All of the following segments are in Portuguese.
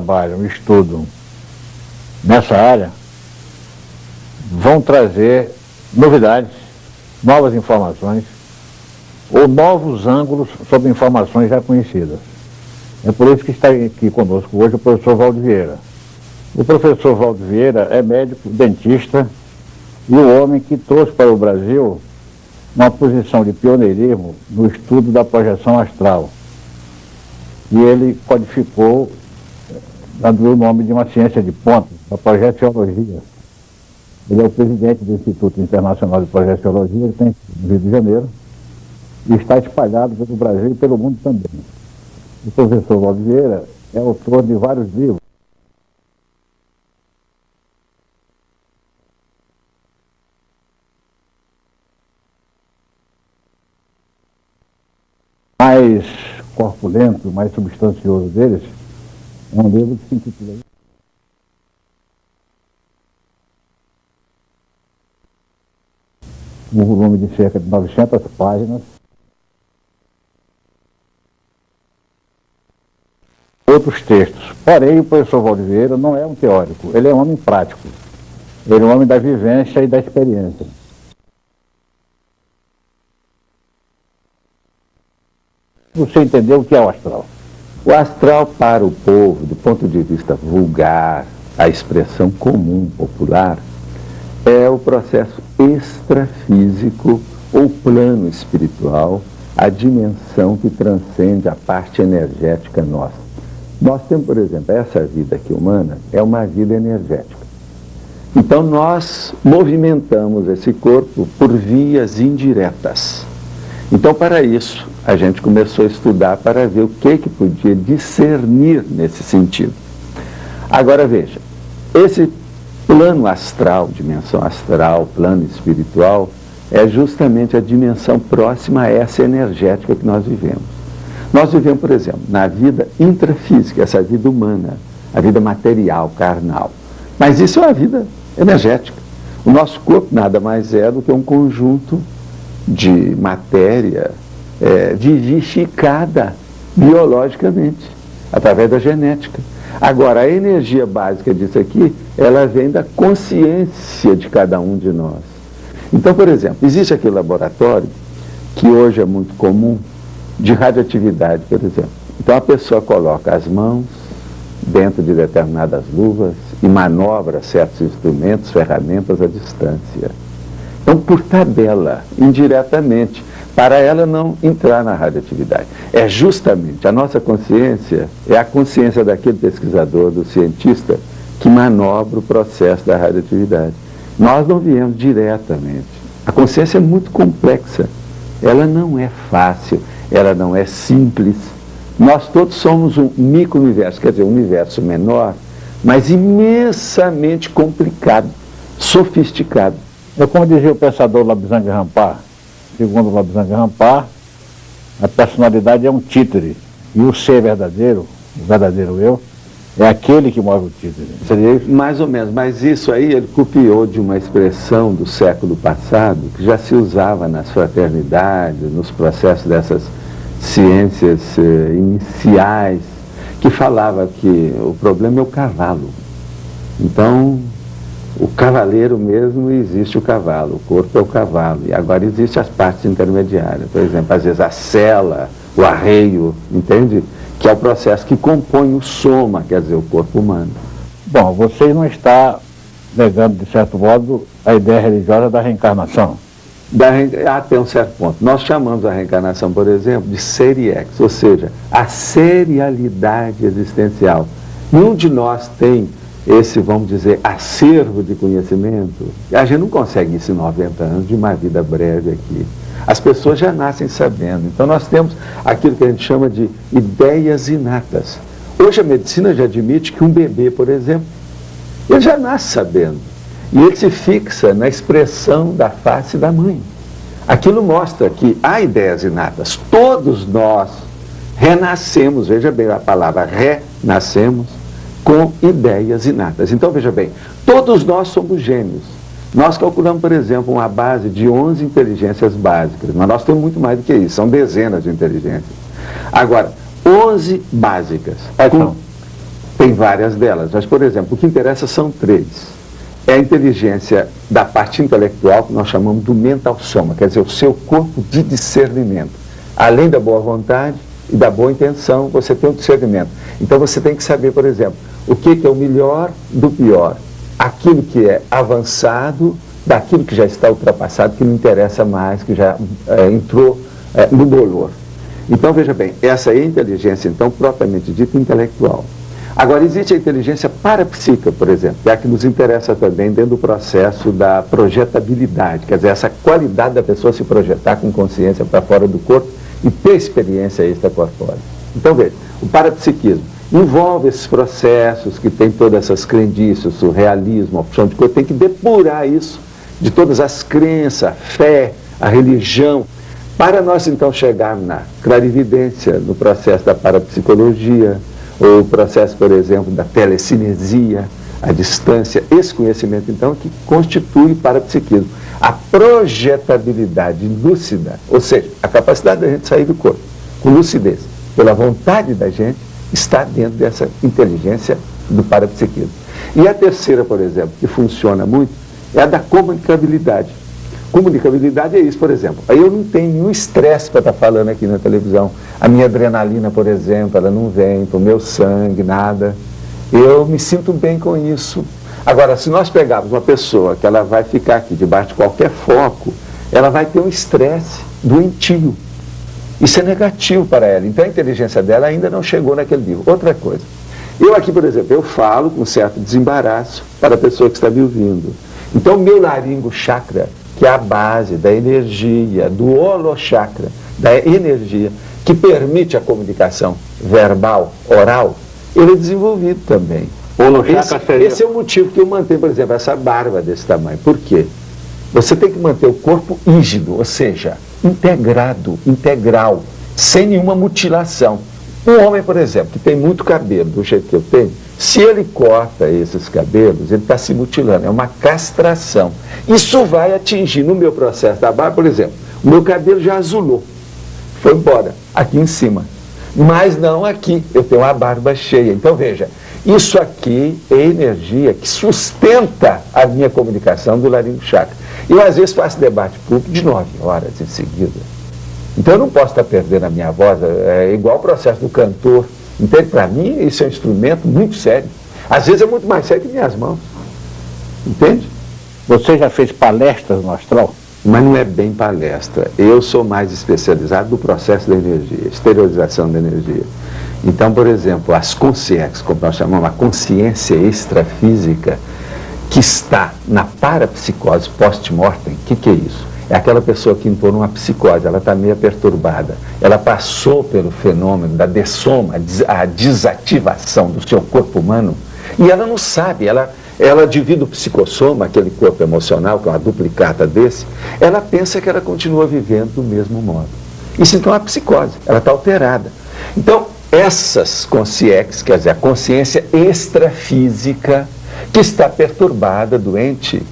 trabalham, estudam nessa área, vão trazer novidades, novas informações ou novos ângulos sobre informações já conhecidas. É por isso que está aqui conosco hoje o professor Valdo Vieira. O professor Valdo Vieira é médico, dentista e o homem que trouxe para o Brasil uma posição de pioneirismo no estudo da projeção astral. E ele codificou, dando o nome de uma ciência de ponta, a projeciologia. Ele é o presidente do Instituto Internacional de Projeciologia, ele tem no Rio de Janeiro, e está espalhado pelo Brasil e pelo mundo também. O professor Valdo Vieira é autor de vários livros. Mais corpulento, mais substancioso deles, é um livro que se intitula um volume de cerca de 900 páginas. Outros textos. Porém, o professor Valdo Vieira não é um teórico, ele é um homem prático. Ele é um homem da vivência e da experiência. Você entendeu o que é o astral? O astral, para o povo, do ponto de vista vulgar, a expressão comum, popular, é o processo extrafísico ou plano espiritual, a dimensão que transcende a parte energética nossa. Nós temos, por exemplo, essa vida aqui humana é uma vida energética. Então nós movimentamos esse corpo por vias indiretas. Então, para isso, a gente começou a estudar para ver o que podia discernir nesse sentido. Agora veja, esse plano astral, dimensão astral, plano espiritual, é justamente a dimensão próxima a essa energética que nós vivemos. Nós vivemos, por exemplo, na vida intrafísica, essa vida humana, a vida material, carnal. Mas isso é uma vida energética. O nosso corpo nada mais é do que um conjunto de matéria vivificada biologicamente, através da genética. Agora, a energia básica disso aqui, ela vem da consciência de cada um de nós. Então, por exemplo, existe aqui o laboratório, que hoje é muito comum, de radioatividade, por exemplo. Então, a pessoa coloca as mãos dentro de determinadas luvas e manobra certos instrumentos, ferramentas à distância. Então, por tabela, indiretamente, para ela não entrar na radioatividade. É justamente a nossa consciência, é a consciência daquele pesquisador, do cientista, que manobra o processo da radioatividade. Nós não viemos diretamente. A consciência é muito complexa. Ela não é fácil, ela não é simples. Nós todos somos um micro-universo, quer dizer, um universo menor, mas imensamente complicado, sofisticado. É como dizia o pensador Labzang Rampar, segundo Labzang Rampar, a personalidade é um títere, e o ser verdadeiro, o verdadeiro eu, é aquele que move o títere. Seria mais ou menos, mas isso aí ele copiou de uma expressão do século passado, que já se usava nas fraternidades, nos processos dessas ciências iniciais, que falava que o problema é o cavalo. Então, o cavaleiro mesmo, existe o cavalo, o corpo é o cavalo, e agora existem as partes intermediárias, por exemplo, às vezes a cela, o arreio, entende? Que é o processo que compõe o soma, quer dizer, o corpo humano. Bom, você não está negando, de certo modo, a ideia religiosa da reencarnação. Até um certo ponto. Nós chamamos a reencarnação, por exemplo, de seriex, ou seja, a serialidade existencial. Nenhum de nós tem esse, vamos dizer, acervo de conhecimento. A gente não consegue isso em 90 anos de uma vida breve aqui. As pessoas já nascem sabendo. Então nós temos aquilo que a gente chama de ideias inatas. Hoje a medicina já admite que um bebê, por exemplo, ele já nasce sabendo. E ele se fixa na expressão da face da mãe. Aquilo mostra que há ideias inatas. Todos nós renascemos, veja bem a palavra renascemos, com ideias inatas. Então, veja bem, todos nós somos gênios. Nós calculamos, por exemplo, uma base de 11 inteligências básicas, mas nós temos muito mais do que isso, são dezenas de inteligências. Agora, 11 básicas. Tem várias delas, mas, por exemplo, o que interessa são três. É a inteligência da parte intelectual, que nós chamamos do mental soma, quer dizer, o seu corpo de discernimento. Além da boa vontade e da boa intenção, você tem um discernimento. Então você tem que saber, por exemplo, o que é o melhor do pior, aquilo que é avançado, daquilo que já está ultrapassado, que não interessa mais, que já entrou no bolor. Então veja bem, essa é a inteligência, então, propriamente dita, intelectual. Agora, existe a inteligência parapsíquica, por exemplo, que é a que nos interessa também dentro do processo da projetabilidade, quer dizer, essa qualidade da pessoa se projetar com consciência para fora do corpo e ter experiência extracorpórea. Então, veja, o parapsiquismo envolve esses processos que tem todas essas crendices, o surrealismo, a opção de corpo, tem que depurar isso de todas as crenças, a fé, a religião, para nós então chegarmos na clarividência, no processo da parapsicologia, ou o processo, por exemplo, da telecinesia, a distância, esse conhecimento, então, que constitui o parapsiquismo. A projetabilidade lúcida, ou seja, a capacidade da gente sair do corpo com lucidez, pela vontade da gente, está dentro dessa inteligência do parapsiquismo. E a terceira, por exemplo, que funciona muito, é a da comunicabilidade. Comunicabilidade é isso, por exemplo. Aí eu não tenho nenhum estresse para estar falando aqui na televisão. A minha adrenalina, por exemplo, ela não vem para o meu sangue, nada. Eu me sinto bem com isso. Agora, se nós pegarmos uma pessoa que ela vai ficar aqui debaixo de qualquer foco, ela vai ter um estresse doentio. Isso é negativo para ela. Então a inteligência dela ainda não chegou naquele nível. Outra coisa. Eu aqui, por exemplo, eu falo com certo desembaraço para a pessoa que está me ouvindo. Então o meu laringo chakra, que é a base da energia, do holochakra, da energia, que permite a comunicação verbal, oral, ele é desenvolvido também. Esse é o motivo que eu mantenho, por exemplo, essa barba desse tamanho. Por quê? Você tem que manter o corpo rígido, ou seja, integrado, integral, sem nenhuma mutilação. Um homem, por exemplo, que tem muito cabelo, do jeito que eu tenho, se ele corta esses cabelos, ele está se mutilando, é uma castração. Isso vai atingir, no meu processo da barba, por exemplo, o meu cabelo já azulou, foi embora, aqui em cima. Mas não aqui, eu tenho uma barba cheia. Então veja, isso aqui é energia que sustenta a minha comunicação do laringo chakra. Eu às vezes faço debate público de 9 horas em seguida. Então eu não posso estar perdendo a minha voz, é igual o processo do cantor. Entende? Para mim, isso é um instrumento muito sério. Às vezes é muito mais sério que minhas mãos. Entende? Você já fez palestras no astral? Mas não é bem palestra. Eu sou mais especializado no processo da energia, exteriorização da energia. Então, por exemplo, as consciências, como nós chamamos, a consciência extrafísica, que está na parapsicose post-mortem, o que é isso? É aquela pessoa que entrou numa psicose, ela está meio perturbada. Ela passou pelo fenômeno da dessoma, a desativação do seu corpo humano, e ela não sabe, ela divide o psicossoma, aquele corpo emocional, que é uma duplicata desse, ela pensa que ela continua vivendo do mesmo modo. Isso então é a psicose, ela está alterada. Então, essas consciências, quer dizer, a consciência extrafísica, que está perturbada, doente,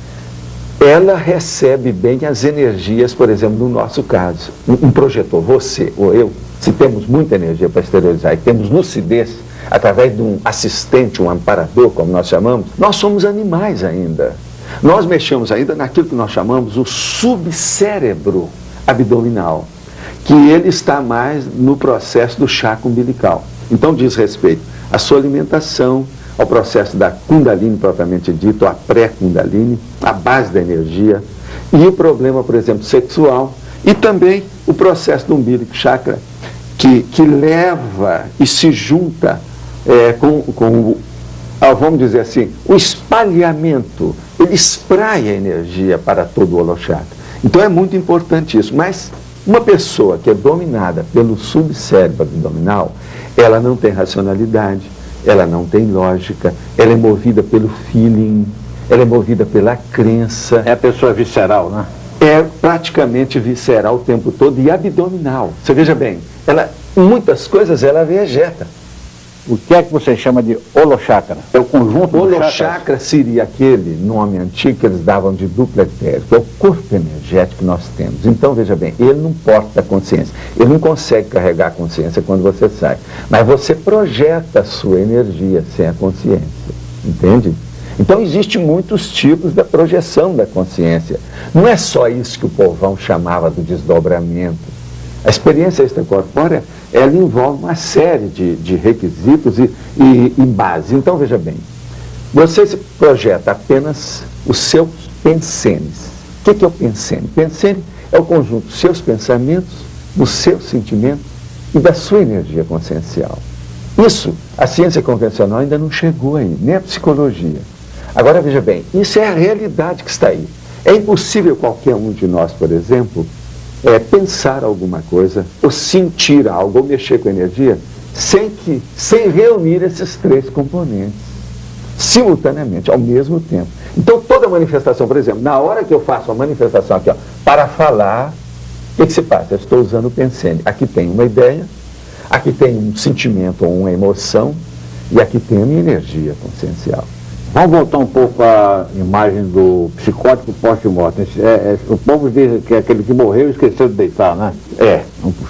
ela recebe bem as energias, por exemplo, no nosso caso. Um projetor, você ou eu, se temos muita energia para exteriorizar e temos lucidez, através de um assistente, um amparador, como nós chamamos, nós somos animais ainda. Nós mexemos ainda naquilo que nós chamamos o subcérebro abdominal, que ele está mais no processo do chakra umbilical. Então diz respeito à sua alimentação, ao processo da Kundalini propriamente dito, a pré-Kundalini, a base da energia, e o problema, por exemplo, sexual, e também o processo do umbilical chakra, que leva e se junta vamos dizer assim, o espalhamento, ele espraia a energia para todo o holochakra. Então é muito importante isso, mas uma pessoa que é dominada pelo subcérebro abdominal, ela não tem racionalidade, ela não tem lógica, ela é movida pelo feeling, ela é movida pela crença. É a pessoa visceral, né? É praticamente visceral o tempo todo e abdominal. Você veja bem, muitas coisas ela vegeta. o que é que você chama de holochakra? É o conjunto do holochakra seria aquele nome antigo que eles davam de duplo etérico, que é o corpo energético que nós temos. Então, veja bem, ele não porta a consciência, ele não consegue carregar a consciência quando você sai, mas você projeta a sua energia sem a consciência, entende? Então, existem muitos tipos da projeção da consciência. Não é só isso que o povão chamava do desdobramento. A experiência extracorpórea, ela envolve uma série de requisitos e bases. Então, veja bem, você se projeta apenas os seus pensenes. O que é o pensene? Pensene é o conjunto dos seus pensamentos, dos seus sentimentos e da sua energia consciencial. Isso, a ciência convencional ainda não chegou aí, nem a psicologia. Agora, veja bem, isso é a realidade que está aí. É impossível qualquer um de nós, por exemplo, pensar alguma coisa, ou sentir algo, ou mexer com energia, sem reunir esses três componentes, simultaneamente, ao mesmo tempo. Então, toda manifestação, por exemplo, na hora que eu faço uma manifestação aqui, ó, para falar, o que se passa? Eu estou usando o pensene. Aqui tem uma ideia, aqui tem um sentimento ou uma emoção, e aqui tem a minha energia consciencial. Vamos voltar um pouco à imagem do psicótico pós-mortem. O povo diz que é aquele que morreu e esqueceu de deitar, né?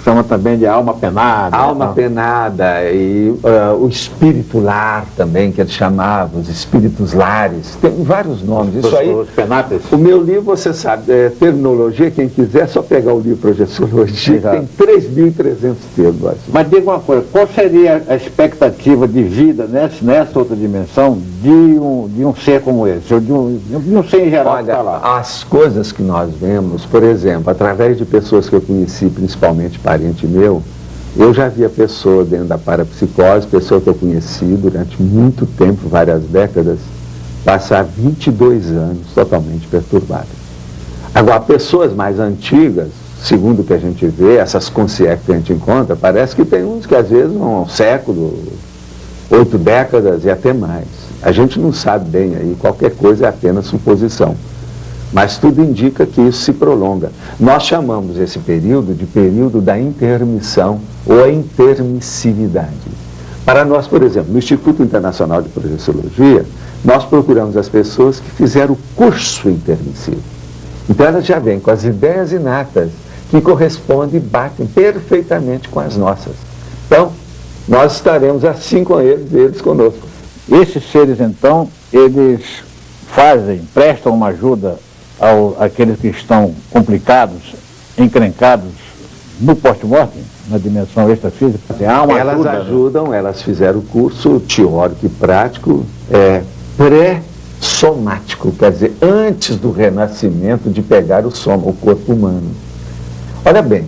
Chama também de alma penada. Alma penada e o espírito lar também, que eles chamavam, os espíritos lares. Tem vários nomes. Isso aí, os penates. O meu livro, você sabe, terminologia, quem quiser, é só pegar o livro Projeciologia, tem 3.300 termos. Mas diga uma coisa, qual seria a expectativa de vida nessa outra dimensão de um ser como esse, ou de um ser em geral? Olha, as coisas que nós vemos, por exemplo, através de pessoas que eu conheci, principalmente parente meu, eu já vi a pessoa dentro da parapsicose, pessoa que eu conheci durante muito tempo, várias décadas, passar 22 anos totalmente perturbada. Agora, pessoas mais antigas, segundo o que a gente vê, essas consciências que a gente encontra, parece que tem uns que às vezes vão um século, 8 décadas e até mais. A gente não sabe bem aí, qualquer coisa é apenas suposição. Mas tudo indica que isso se prolonga. Nós chamamos esse período de período da intermissão ou a intermissividade. Para nós, por exemplo, no Instituto Internacional de Projeciologia, nós procuramos as pessoas que fizeram o curso intermissivo. Então elas já vêm com as ideias inatas que correspondem e batem perfeitamente com as nossas. Então, nós estaremos assim com eles conosco. Esses seres, então, eles prestam uma ajuda àqueles que estão complicados, encrencados no pós-mortem, na dimensão extrafísica? Elas ajudam, elas fizeram o curso teórico e prático pré-somático, quer dizer, antes do renascimento de pegar o corpo humano. Olha bem,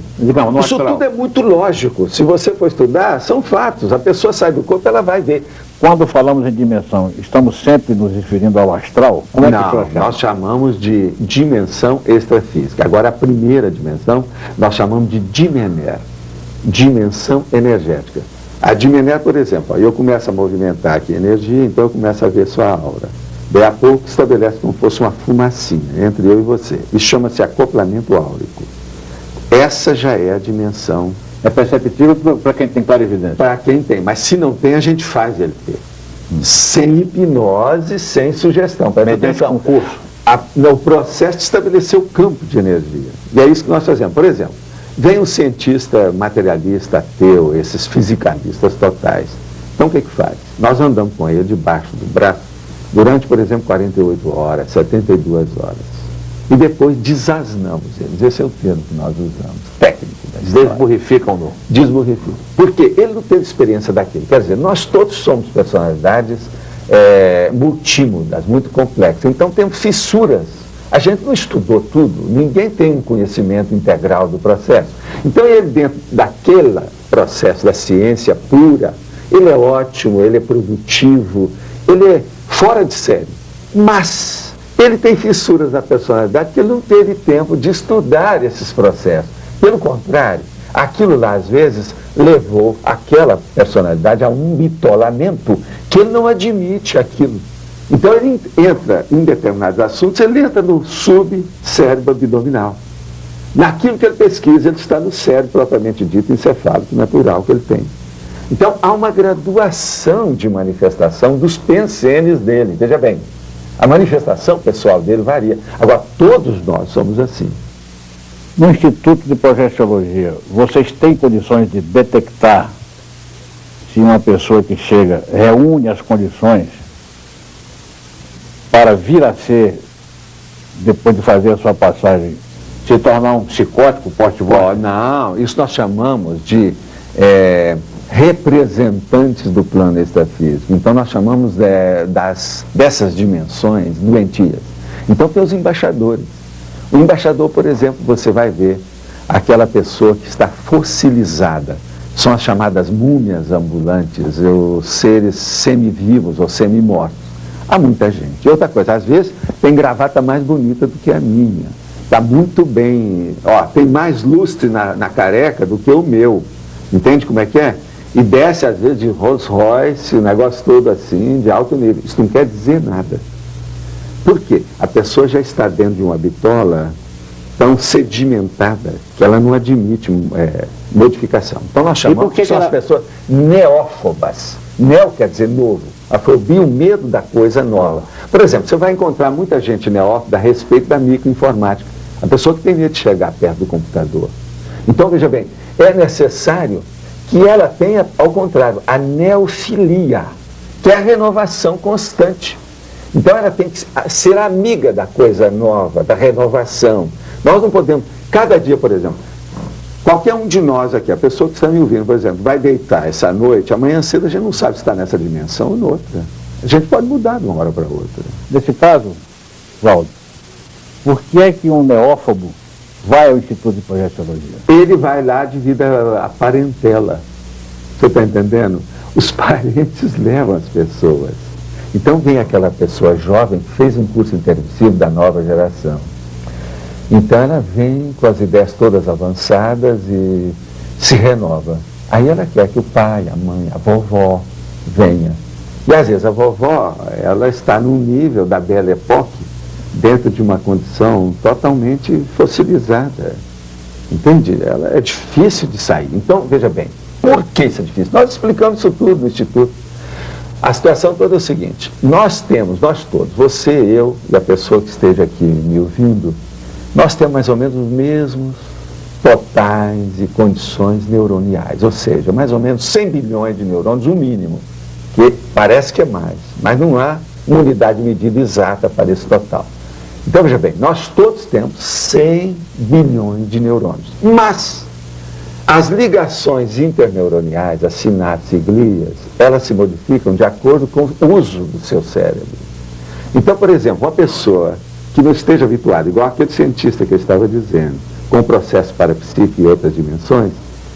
isso tudo é muito lógico. Se você for estudar, são fatos. A pessoa sai do corpo, ela vai ver. Quando falamos em dimensão, estamos sempre nos referindo ao astral? Não, nós chamamos de dimensão extrafísica. Agora, a primeira dimensão, nós chamamos de dimener, dimensão energética. A dimener, por exemplo, eu começo a movimentar aqui a energia, então eu começo a ver sua aura. Daí a pouco estabelece como se fosse uma fumacinha entre eu e você. Isso chama-se acoplamento áurico. Essa já é a dimensão. É perceptível para quem tem clarividência? Para quem tem, mas se não tem, a gente faz ele ter. Sem hipnose, sem sugestão. Mediante um curso. O processo de estabelecer o campo de energia. E é isso que nós fazemos. Por exemplo, vem um cientista materialista, ateu, esses fisicalistas totais. Então o que faz? Nós andamos com ele debaixo do braço durante, por exemplo, 48 horas, 72 horas. E depois desasnamos eles. Esse é o termo que nós usamos, técnico da história. Desburrificam-no. Desburrificam. Porque ele não teve experiência daquilo. Quer dizer, nós todos somos personalidades multímodas, muito complexas. Então temos fissuras. A gente não estudou tudo, ninguém tem um conhecimento integral do processo. Então ele, dentro daquele processo da ciência pura, ele é ótimo, ele é produtivo, ele é fora de série. Mas ele tem fissuras na personalidade que ele não teve tempo de estudar esses processos. Pelo contrário, aquilo lá, às vezes, levou aquela personalidade a um bitolamento que ele não admite aquilo. Então ele entra em determinados assuntos, ele entra no subcérebro abdominal. Naquilo que ele pesquisa, ele está no cérebro propriamente dito, encefálico natural que ele tem. Então, há uma graduação de manifestação dos pensenes dele. Veja bem, a manifestação pessoal dele varia. Agora, todos nós somos assim. No Instituto de Projeciologia, vocês têm condições de detectar se uma pessoa que chega reúne as condições para vir a ser, depois de fazer a sua passagem, se tornar um psicótico post-mortem? Não, isso nós chamamos de representantes do plano extrafísico. Então nós chamamos dessas dimensões doentias. Então tem os embaixadores. O embaixador, por exemplo, você vai ver aquela pessoa que está fossilizada. São as chamadas múmias ambulantes, os seres semivivos ou semimortos. Há muita gente. E outra coisa, às vezes tem gravata mais bonita do que a minha. Está muito bem, tem mais lustre na careca do que o meu. Entende como é que é? E desce, às vezes, de Rolls Royce, o negócio todo assim, de alto nível. Isso não quer dizer nada. Por quê? A pessoa já está dentro de uma bitola tão sedimentada que ela não admite modificação. Então nós chamamos que são as pessoas neófobas. Neo quer dizer novo. A fobia, o medo da coisa nova. Por exemplo, você vai encontrar muita gente neófoba a respeito da microinformática. A pessoa que tem medo de chegar perto do computador. Então, veja bem, é necessário que ela tenha, ao contrário, a neofilia, que é a renovação constante. Então ela tem que ser amiga da coisa nova, da renovação. Nós não podemos, cada dia, por exemplo, qualquer um de nós aqui, a pessoa que está me ouvindo, por exemplo, vai deitar essa noite, amanhã cedo a gente não sabe se está nessa dimensão ou noutra. A gente pode mudar de uma hora para outra. Nesse caso, Valdo, por que é que um neófobo vai ao Instituto de Projeciologia? Ele vai lá devido à parentela. Você está entendendo? Os parentes levam as pessoas. Então vem aquela pessoa jovem que fez um curso intermissivo da nova geração. Então ela vem com as ideias todas avançadas e se renova. Aí ela quer que o pai, a mãe, a vovó venha. E às vezes a vovó, ela está num nível da Belle Époque, dentro de uma condição totalmente fossilizada. Entende? Ela é difícil de sair. Então, veja bem, por que isso é difícil? Nós explicamos isso tudo no Instituto. A situação toda é o seguinte, nós todos, você, eu e a pessoa que esteja aqui me ouvindo, nós temos mais ou menos os mesmos totais e condições neuroniais, ou seja, mais ou menos 100 bilhões de neurônios, o mínimo, que parece que é mais, mas não há uma unidade de medida exata para esse total. Então, veja bem, nós todos temos 100 bilhões de neurônios, mas as ligações interneuroniais, as sinapses e glias, elas se modificam de acordo com o uso do seu cérebro. Então, por exemplo, uma pessoa que não esteja habituada, igual aquele cientista que eu estava dizendo, com o processo parapsíquico e outras dimensões,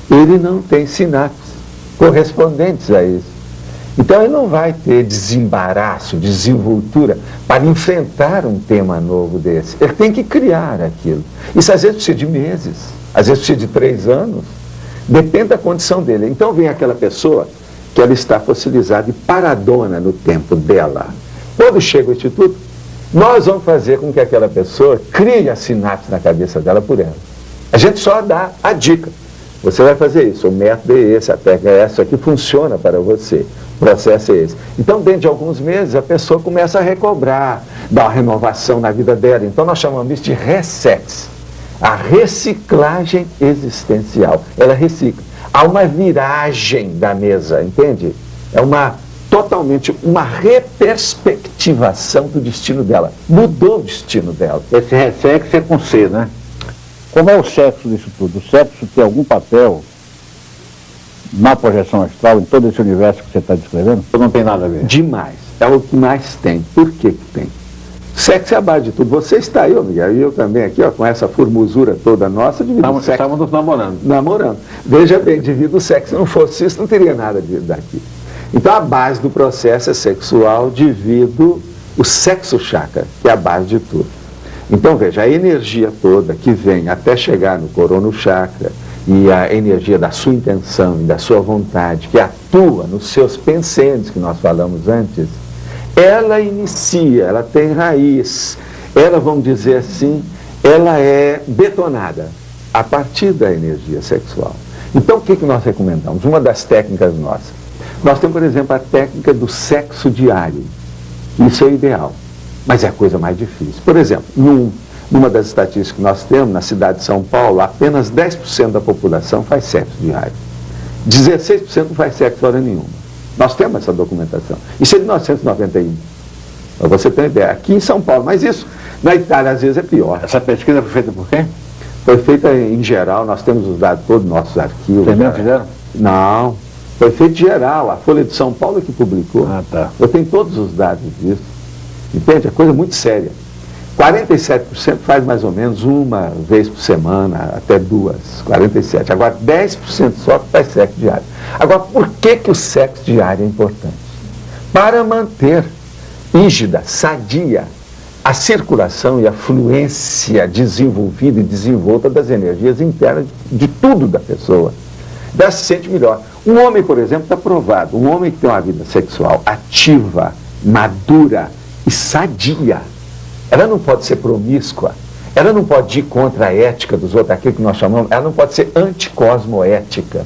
ele não tem sinapses correspondentes a isso. Então ele não vai ter desembaraço, desenvoltura para enfrentar um tema novo desse. Ele tem que criar aquilo. Isso às vezes precisa de meses, às vezes precisa de 3 anos. Depende da condição dele. Então vem aquela pessoa que ela está fossilizada e paradona no tempo dela. Quando chega o Instituto, nós vamos fazer com que aquela pessoa crie a sinapse na cabeça dela por ela. A gente só dá a dica. Você vai fazer isso, o método é esse, a técnica é essa, que funciona para você. O processo é esse. Então, dentro de alguns meses, a pessoa começa a recobrar, dá uma renovação na vida dela. Então, nós chamamos isso de reset. A reciclagem existencial. Ela recicla. Há uma viragem da mesa, entende? É totalmente uma reperspectivação do destino dela. Mudou o destino dela. Esse sexo é com C, né? Como é o sexo disso tudo? O sexo tem algum papel na projeção astral, em todo esse universo que você está descrevendo? Ou não tem nada a ver? Demais. É o que mais tem. Por que que tem? Sexo é a base de tudo. Você está aí, Miguel, e eu também aqui, com essa formosura toda nossa, devido ao sexo. Estávamos namorando. Namorando. Veja bem, devido ao sexo. Se não fosse isso, não teria nada daqui. Então, a base do processo é sexual devido ao sexo chakra, que é a base de tudo. Então, veja, a energia toda que vem até chegar no corono chakra e a energia da sua intenção e da sua vontade, que atua nos seus pensamentos, que nós falamos antes, ela inicia, ela tem raiz, ela, vamos dizer assim, ela é betonada a partir da energia sexual. Então, o que nós recomendamos? Uma das técnicas nossas. Nós temos, por exemplo, a técnica do sexo diário. Isso é ideal, mas é a coisa mais difícil. Por exemplo, numa das estatísticas que nós temos, na cidade de São Paulo, apenas 10% da população faz sexo diário. 16% não faz sexo hora nenhuma. Nós temos essa documentação. Isso é de 1991. Para você ter uma ideia. Aqui em São Paulo, mas isso na Itália às vezes é pior. Essa pesquisa foi feita por quem? Foi feita em geral, nós temos os dados todos dos nossos arquivos. Vocês mesmo fizeram? Não, foi feito geral, a Folha de São Paulo que publicou. Ah, tá. Eu tenho todos os dados disso. Entende? É coisa muito séria. 47% faz mais ou menos uma vez por semana, até duas, 47%. Agora 10% só faz sexo diário. Agora, por que o sexo diário é importante? Para manter rígida, sadia, a circulação e a fluência desenvolvida e desenvolta das energias internas de tudo da pessoa. Ela se sente melhor. Um homem, por exemplo, está provado. Um homem que tem uma vida sexual ativa, madura e sadia, ela não pode ser promíscua, ela não pode ir contra a ética dos outros, aquilo que nós chamamos, ela não pode ser anticosmoética.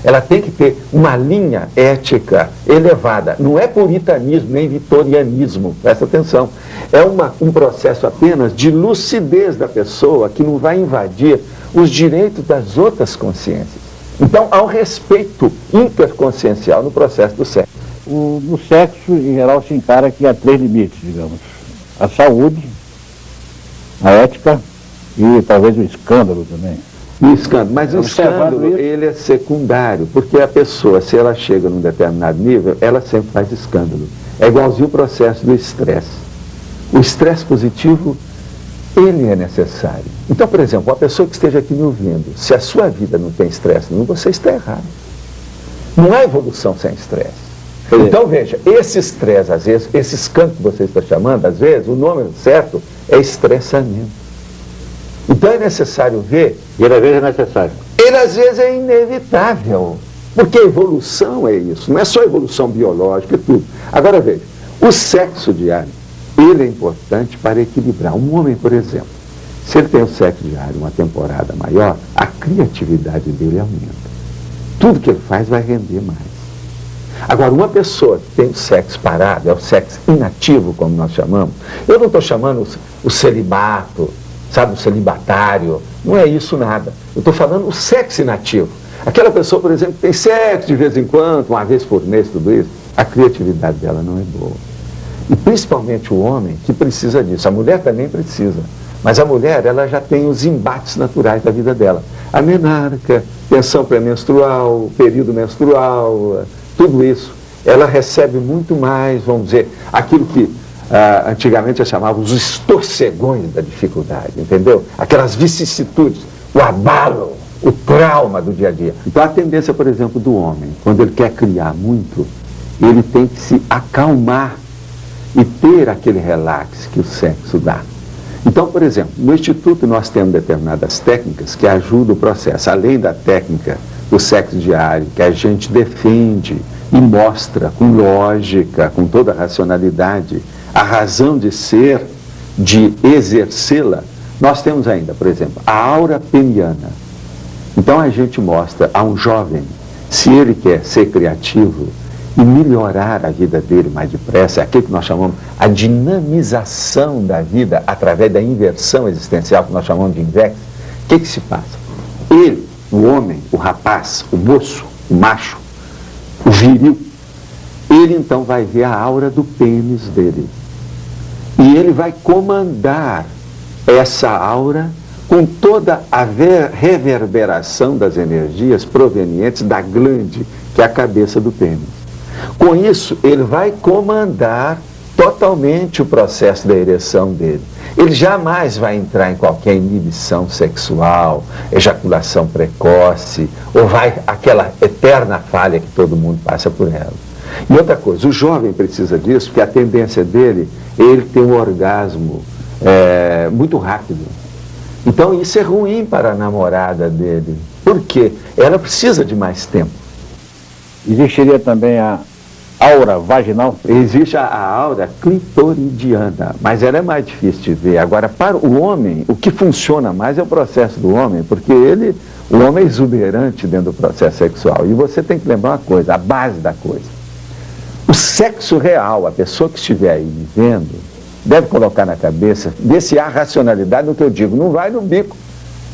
Ela tem que ter uma linha ética elevada. Não é puritanismo, nem vitorianismo, presta atenção. É um processo apenas de lucidez da pessoa que não vai invadir os direitos das outras consciências. Então, há um respeito interconsciencial no processo do sexo. No sexo, em geral, se encara que há 3 limites, digamos. A saúde, a ética e talvez o escândalo também. O escândalo, mas o escândalo, ele é secundário, porque a pessoa, se ela chega num determinado nível, ela sempre faz escândalo. É igualzinho o processo do estresse. O estresse positivo, ele é necessário. Então, por exemplo, uma pessoa que esteja aqui me ouvindo, se a sua vida não tem estresse nenhum, você está errado. Não há evolução sem estresse. Então, veja, esse estresse, às vezes, esse escândalo que você está chamando, às vezes, o nome certo é estressamento. Então é necessário ver... E ele às vezes é necessário. Ele às vezes é inevitável. Porque a evolução é isso. Não é só evolução biológica e tudo. Agora veja, o sexo diário, ele é importante para equilibrar. Um homem, por exemplo, se ele tem o sexo diário uma temporada maior, a criatividade dele aumenta. Tudo que ele faz vai render mais. Agora, uma pessoa que tem o sexo parado, é o sexo inativo, como nós chamamos, eu não estou chamando o celibato, sabe, o celibatário, não é isso nada. Eu estou falando o sexo inativo. Aquela pessoa, por exemplo, que tem sexo de vez em quando, uma vez por mês, tudo isso, a criatividade dela não é boa. E principalmente o homem que precisa disso. A mulher também precisa. Mas a mulher, ela já tem os embates naturais da vida dela. A menarca, tensão pré-menstrual, período menstrual, tudo isso. Ela recebe muito mais, vamos dizer, aquilo que antigamente eu chamava os estorcegões da dificuldade, entendeu? Aquelas vicissitudes, o abalo, o trauma do dia a dia. Então a tendência, por exemplo, do homem, quando ele quer criar muito, ele tem que se acalmar e ter aquele relax que o sexo dá. Então, por exemplo, no Instituto nós temos determinadas técnicas que ajudam o processo, além da técnica do sexo diário, que a gente defende e mostra com lógica, com toda a racionalidade, a razão de ser, de exercê-la. Nós temos ainda, por exemplo, a aura peniana. Então a gente mostra a um jovem, se ele quer ser criativo e melhorar a vida dele mais depressa, é aquilo que nós chamamos a dinamização da vida através da inversão existencial, que nós chamamos de invex. O que se passa? Ele, o homem, o rapaz, o moço, o macho, o viril, ele então vai ver a aura do pênis dele. E ele vai comandar essa aura com toda a reverberação das energias provenientes da glande, que é a cabeça do pênis. Com isso, ele vai comandar totalmente o processo da ereção dele. Ele jamais vai entrar em qualquer inibição sexual, ejaculação precoce, ou vai aquela eterna falha que todo mundo passa por ela. E outra coisa, o jovem precisa disso, porque a tendência dele é ele ter um orgasmo muito rápido. Então isso é ruim para a namorada dele. Por quê? Ela precisa de mais tempo. Existiria também a aura vaginal? Existe a aura clitoridiana, mas ela é mais difícil de ver. Agora, para o homem, o que funciona mais é o processo do homem, porque o homem é exuberante dentro do processo sexual. E você tem que lembrar uma coisa, a base da coisa. O sexo real, a pessoa que estiver aí vivendo, deve colocar na cabeça, ver se há racionalidade no que eu digo. Não vai no bico.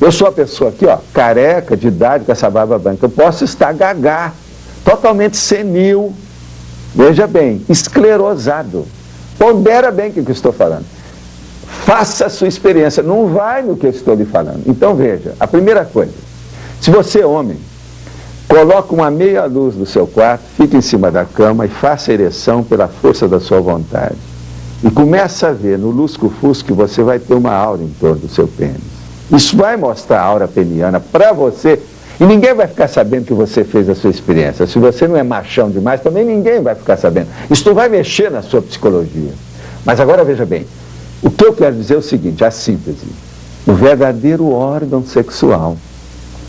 Eu sou a pessoa aqui, ó, careca, de idade, com essa barba branca. Eu posso estar gagá, totalmente senil, veja bem, esclerosado. Pondera bem o que eu estou falando. Faça a sua experiência, não vai no que eu estou lhe falando. Então veja, a primeira coisa, se você é homem, coloque uma meia luz no seu quarto, fique em cima da cama e faça ereção pela força da sua vontade. E começa a ver no lusco-fusco que você vai ter uma aura em torno do seu pênis. Isso vai mostrar a aura peniana para você. E ninguém vai ficar sabendo que você fez a sua experiência. Se você não é machão demais, também ninguém vai ficar sabendo. Isso vai mexer na sua psicologia. Mas agora veja bem, o que eu quero dizer é o seguinte, a síntese. O verdadeiro órgão sexual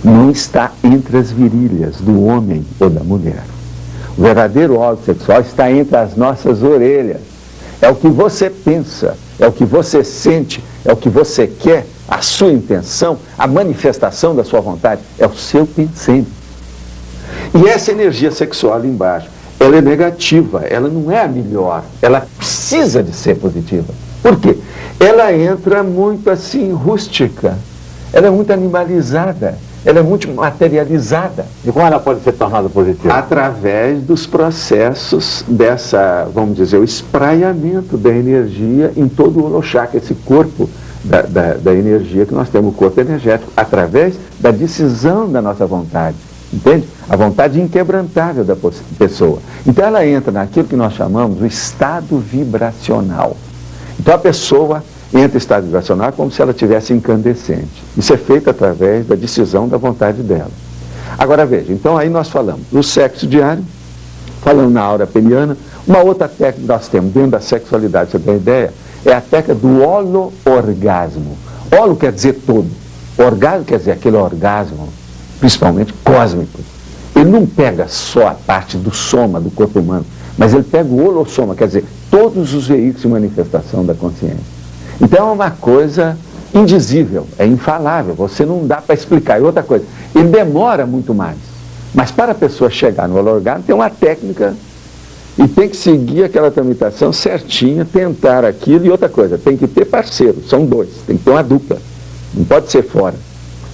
não está entre as virilhas do homem ou da mulher. O verdadeiro órgão sexual está entre as nossas orelhas. É o que você pensa, é o que você sente, é o que você quer, a sua intenção, a manifestação da sua vontade, é o seu pensamento. E essa energia sexual ali embaixo, ela é negativa, ela não é a melhor, ela precisa de ser positiva. Por quê? Ela entra muito assim, rústica, ela é muito animalizada, ela é muito materializada. E como ela pode ser tornada positiva? Através dos processos dessa, vamos dizer, o espraiamento da energia em todo o holochakra, esse corpo da energia que nós temos, o corpo energético, através da decisão da nossa vontade, entende? A vontade inquebrantável da pessoa. Então ela entra naquilo que nós chamamos o estado vibracional. Então a pessoa entra em estado vibracional como se ela estivesse incandescente. Isso é feito através da decisão da vontade dela. Agora veja, então aí nós falamos do sexo diário, falamos na aura peniana. Uma outra técnica que nós temos dentro da sexualidade, você tem ideia, é a técnica do holo-orgasmo. Holo quer dizer todo. Orgasmo quer dizer aquele orgasmo, principalmente cósmico. Ele não pega só a parte do soma do corpo humano, mas ele pega o holossoma, quer dizer, todos os veículos de manifestação da consciência. Então é uma coisa indizível, é infalável, você não dá para explicar. E outra coisa, ele demora muito mais. Mas para a pessoa chegar no holo-orgasmo tem uma técnica e tem que seguir aquela tramitação certinha, tentar aquilo. E outra coisa, tem que ter parceiro, são dois, tem que ter uma dupla, não pode ser fora.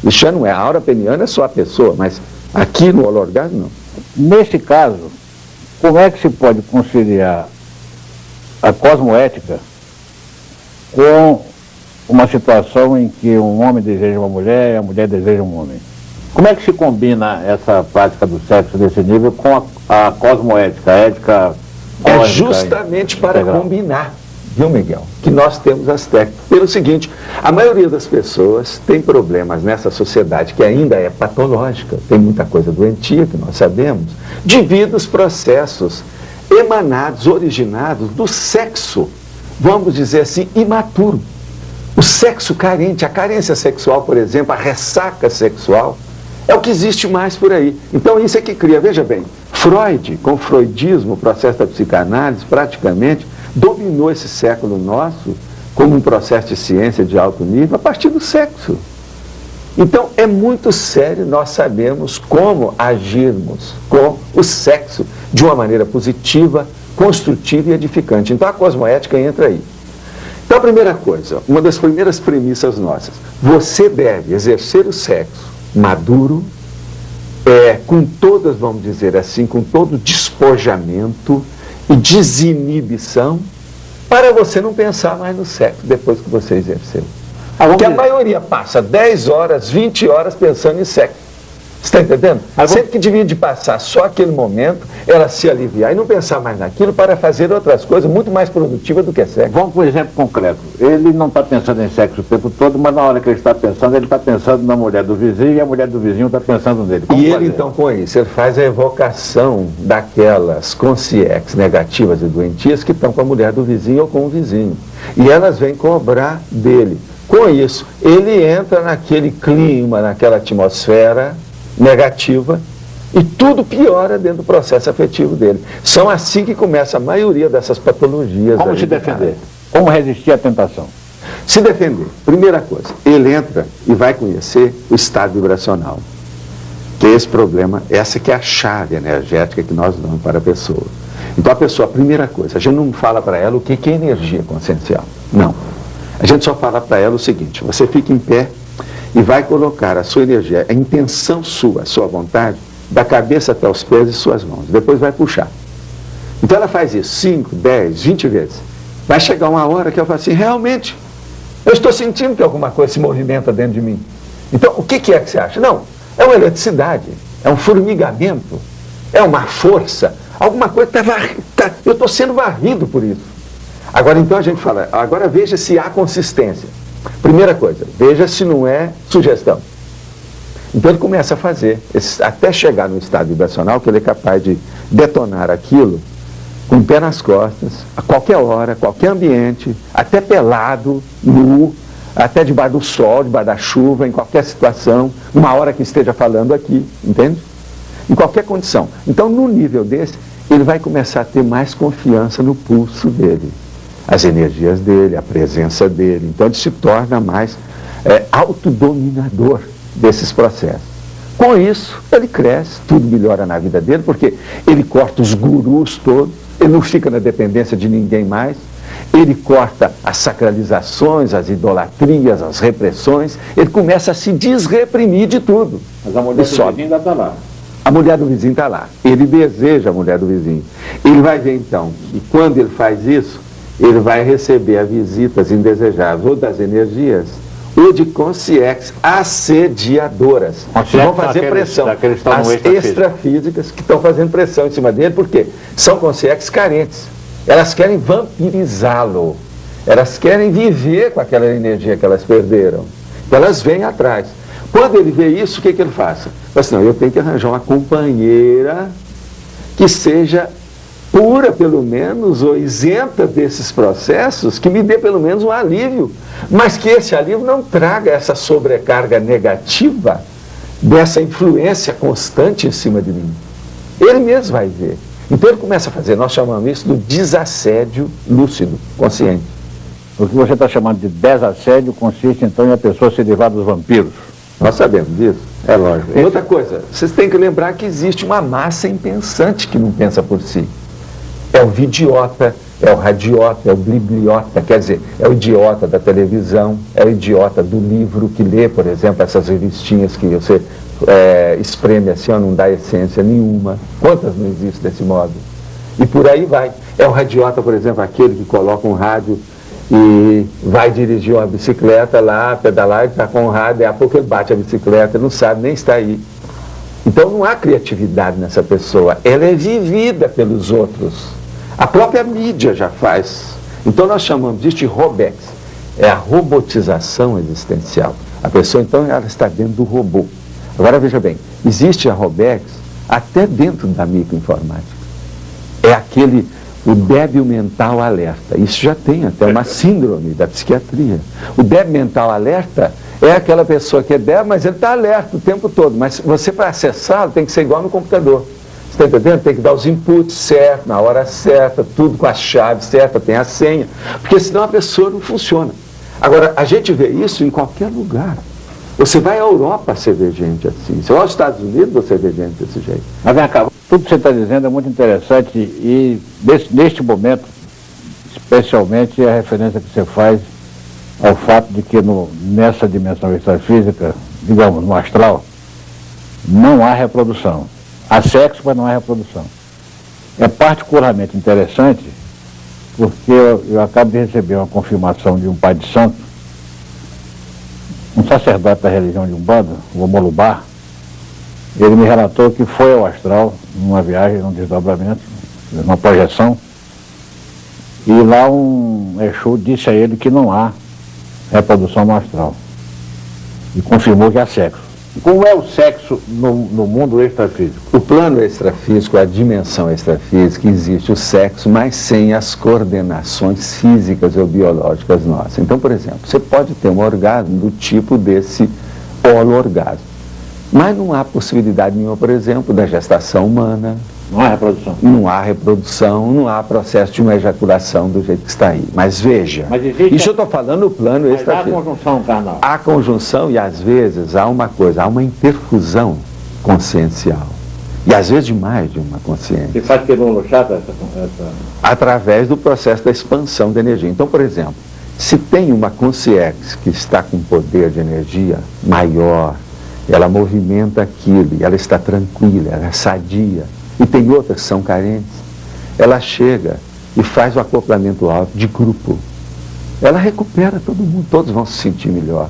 Isso já não é, a aura peniana é só a pessoa, mas aqui no holo-orgasmo não. Nesse caso, como é que se pode conciliar a cosmoética com uma situação em que um homem deseja uma mulher e a mulher deseja um homem? Como é que se combina essa prática do sexo desse nível com a cosmoética, a ética cósmica? É justamente para combinar, viu, Miguel, que nós temos as técnicas. Pelo seguinte, a maioria das pessoas tem problemas nessa sociedade que ainda é patológica, tem muita coisa doentia que nós sabemos, devido aos processos emanados, originados do sexo, vamos dizer assim, imaturo. O sexo carente, a carência sexual, por exemplo, a ressaca sexual, é o que existe mais por aí. Então isso é que cria, veja bem, Freud, com o freudismo, o processo da psicanálise, praticamente dominou esse século nosso como um processo de ciência de alto nível a partir do sexo. Então é muito sério nós sabemos como agirmos com o sexo de uma maneira positiva, construtiva e edificante. Então a cosmoética entra aí. Então a primeira coisa, uma das primeiras premissas nossas, você deve exercer o sexo maduro, com todas, vamos dizer assim, com todo despojamento e desinibição, para você não pensar mais no sexo depois que você exerceu. Porque a maioria passa 10 horas, 20 horas pensando em sexo. Você está entendendo? Sempre que devia de passar só aquele momento, ela se aliviar e não pensar mais naquilo para fazer outras coisas muito mais produtivas do que sexo. Vamos por exemplo concreto. Ele não está pensando em sexo o tempo todo, mas na hora que ele está pensando na mulher do vizinho e a mulher do vizinho está pensando nele. Como e fazer? Ele então com isso, ele faz a evocação daquelas consciências negativas e doentias que estão com a mulher do vizinho ou com o vizinho. E elas vêm cobrar dele. Com isso, ele entra naquele clima, naquela atmosfera negativa, E tudo piora dentro do processo afetivo dele. São assim que começa a maioria dessas patologias. Como se defender? Como resistir à tentação? Se defender, primeira coisa, ele entra e vai conhecer o estado vibracional. Que é esse problema, essa que é a chave energética que nós damos para a pessoa. Então a pessoa, a primeira coisa, a gente não fala para ela o que é energia consciencial. Não. A gente só fala para ela o seguinte: você fica em pé e vai colocar a sua energia, a intenção sua, a sua vontade, da cabeça até os pés e suas mãos. Depois vai puxar. Então ela faz isso 5, 10, 20 vezes. Vai chegar uma hora que ela fala assim: realmente, eu estou sentindo que alguma coisa se movimenta dentro de mim. Então, o que é que você acha? Não, é uma eletricidade, é um formigamento, é uma força, alguma coisa eu estou sendo varrido por isso. Agora, então, a gente fala, agora veja se há consistência. Primeira coisa, veja se não é sugestão. Então ele começa a fazer, até chegar no estado vibracional, que ele é capaz de detonar aquilo com o pé nas costas, a qualquer hora, qualquer ambiente, até pelado, nu, até debaixo do sol, debaixo da chuva, em qualquer situação, uma hora que esteja falando aqui, entende? Em qualquer condição. Então, no nível desse, ele vai começar a ter mais confiança no pulso dele, as energias dele, a presença dele. Então, ele se torna mais autodominador desses processos. Com isso, ele cresce, tudo melhora na vida dele, porque ele corta os gurus todos, ele não fica na dependência de ninguém mais, ele corta as sacralizações, as idolatrias, as repressões, ele começa a se desreprimir de tudo. Mas a mulher do vizinho ainda está lá. A mulher do vizinho está lá. Ele deseja a mulher do vizinho. Ele vai ver então que quando ele faz isso, ele vai receber as visitas indesejáveis ou das energias ou de consciências assediadoras, que vão fazer pressão. As extrafísicas que estão fazendo pressão em cima dele, porque são consciências carentes. Elas querem vampirizá-lo. Elas querem viver com aquela energia que elas perderam. Então elas vêm atrás. Quando ele vê isso, o que ele faz? Fala assim: não, eu tenho que arranjar uma companheira que seja pura, pelo menos, ou isenta desses processos, que me dê pelo menos um alívio, mas que esse alívio não traga essa sobrecarga negativa dessa influência constante em cima de mim. Ele mesmo vai ver. Então ele começa a fazer, nós chamamos isso do desassédio lúcido, consciente. O que você está chamando de desassédio consiste então em a pessoa se livrar dos vampiros. Nós sabemos disso, é lógico. E outra coisa, vocês têm que lembrar que existe uma massa impensante que não pensa por si. É o vidiota, é o radiota, é o blibliota, quer dizer, é o idiota da televisão, é o idiota do livro que lê, por exemplo, essas revistinhas que você espreme assim, não dá essência nenhuma. Quantas não existem desse modo? E por aí vai. É o radiota, por exemplo, aquele que coloca um rádio e vai dirigir uma bicicleta lá, pedalar, e está com o rádio, e a pouco ele bate a bicicleta, não sabe nem está aí. Então não há criatividade nessa pessoa, ela é vivida pelos outros. A própria mídia já faz. Então nós chamamos disso de robex, é a robotização existencial. A pessoa então ela está dentro do robô. Agora veja bem, existe a robex até dentro da microinformática. É o débil mental alerta. Isso já tem até uma síndrome da psiquiatria. O débil mental alerta é aquela pessoa que é débil, mas ele está alerta o tempo todo. Mas você, para acessá-lo, tem que ser igual no computador. Você está entendendo? Tem que dar os inputs certos, na hora certa, tudo com a chave certa, tem a senha. Porque senão a pessoa não funciona. Agora, a gente vê isso em qualquer lugar. Você vai à Europa, você vê gente assim. Você vai aos Estados Unidos, você vê gente desse jeito. Mas vem cá, tudo que você está dizendo é muito interessante e neste momento, especialmente a referência que você faz ao fato de que nessa dimensão extrafísica, digamos, no astral, não há reprodução. Há sexo, mas não há reprodução. É particularmente interessante porque eu acabo de receber uma confirmação de um pai de santo, um sacerdote da religião de Umbanda, o Omolubá. Ele me relatou que foi ao astral, numa viagem, num desdobramento, numa projeção, e lá um Exu disse a ele que não há reprodução no astral. E confirmou que há sexo. Como é o sexo no mundo extrafísico? O plano extrafísico, a dimensão extrafísica, existe o sexo, mas sem as coordenações físicas ou biológicas nossas. Então, por exemplo, você pode ter um orgasmo do tipo desse holo-orgasmo. Mas não há possibilidade nenhuma, por exemplo, da gestação humana. Não há reprodução. Não há reprodução, não há processo de uma ejaculação do jeito que está aí. Mas veja, isso eu estou falando no plano extrafísico. Há conjunção carnal. Há conjunção e às vezes há uma coisa, há uma interfusão consciencial. E às vezes de mais de uma consciência. Você faz pelo chata Através do processo da expansão da energia. Então, por exemplo, se tem uma consciência que está com poder de energia maior, ela movimenta aquilo, e ela está tranquila, ela é sadia, e tem outras que são carentes, ela chega e faz o acoplamento alto de grupo. Ela recupera todo mundo, todos vão se sentir melhor.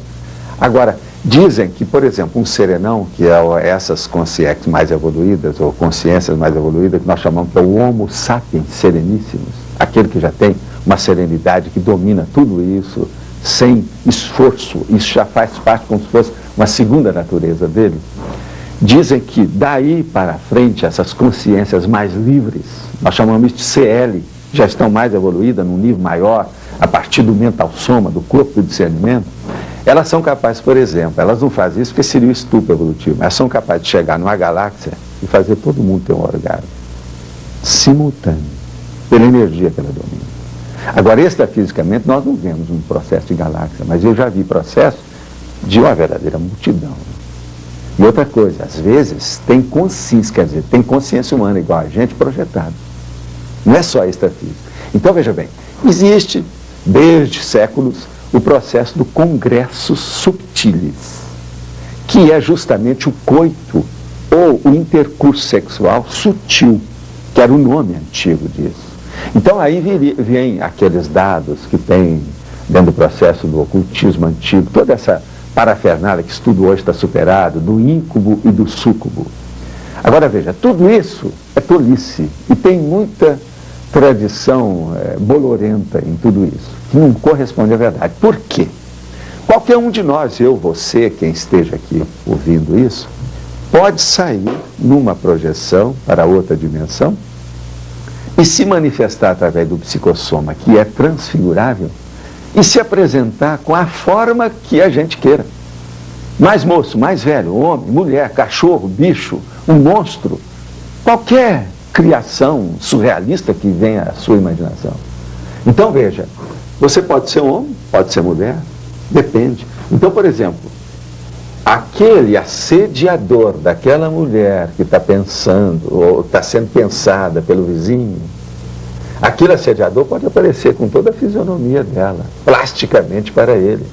Agora, dizem que, por exemplo, um serenão, que é essas consciências mais evoluídas, ou consciências mais evoluídas, que nós chamamos que é o Homo sapiens sereníssimos, aquele que já tem uma serenidade que domina tudo isso, sem esforço, isso já faz parte como se fosse uma segunda natureza dele. Dizem que daí para frente, essas consciências mais livres, nós chamamos isso de CL, já estão mais evoluídas, num nível maior, a partir do mental soma, do corpo do discernimento, elas são capazes, por exemplo, elas não fazem isso porque seria o estupro evolutivo, mas elas são capazes de chegar numa galáxia e fazer todo mundo ter um orgasmo simultâneo, pela energia que ela domina. Agora, extrafisicamente, nós não vemos um processo de galáxia, mas eu já vi processo de uma verdadeira multidão. E outra coisa, às vezes tem consciência, quer dizer, tem consciência humana igual a gente projetada. Não é só extrafísico. Então, veja bem, existe, desde séculos, o processo do congressus subtilis, que é justamente o coito ou o intercurso sexual sutil, que era o nome antigo disso. Então aí vem aqueles dados que tem dentro do processo do ocultismo antigo, toda essa parafernália que estudo hoje está superado, do íncubo e do súcubo. Agora veja, tudo isso é tolice e tem muita tradição bolorenta em tudo isso, que não corresponde à verdade. Por quê? Qualquer um de nós, eu, você, quem esteja aqui ouvindo isso, pode sair numa projeção para outra dimensão e se manifestar através do psicossoma, que é transfigurável, e se apresentar com a forma que a gente queira. Mais moço, mais velho, homem, mulher, cachorro, bicho, um monstro, qualquer criação surrealista que venha à sua imaginação. Então veja, você pode ser homem, pode ser mulher, depende. Então, por exemplo, aquele assediador daquela mulher que está pensando, ou está sendo pensada pelo vizinho, aquele assediador pode aparecer com toda a fisionomia dela, plasticamente para ele.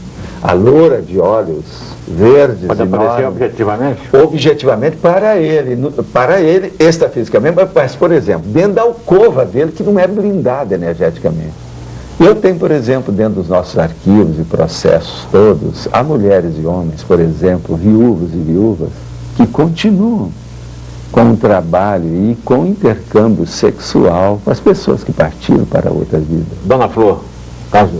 A loura de olhos verdes pode aparecer objetivamente? Objetivamente para ele, extrafisicamente, mas, por exemplo, dentro da alcova dele, que não é blindada energeticamente. Eu tenho, por exemplo, dentro dos nossos arquivos e processos todos, há mulheres e homens, por exemplo, viúvos e viúvas, que continuam com o trabalho e com o intercâmbio sexual com as pessoas que partiram para outra vida. Dona Flor, caso...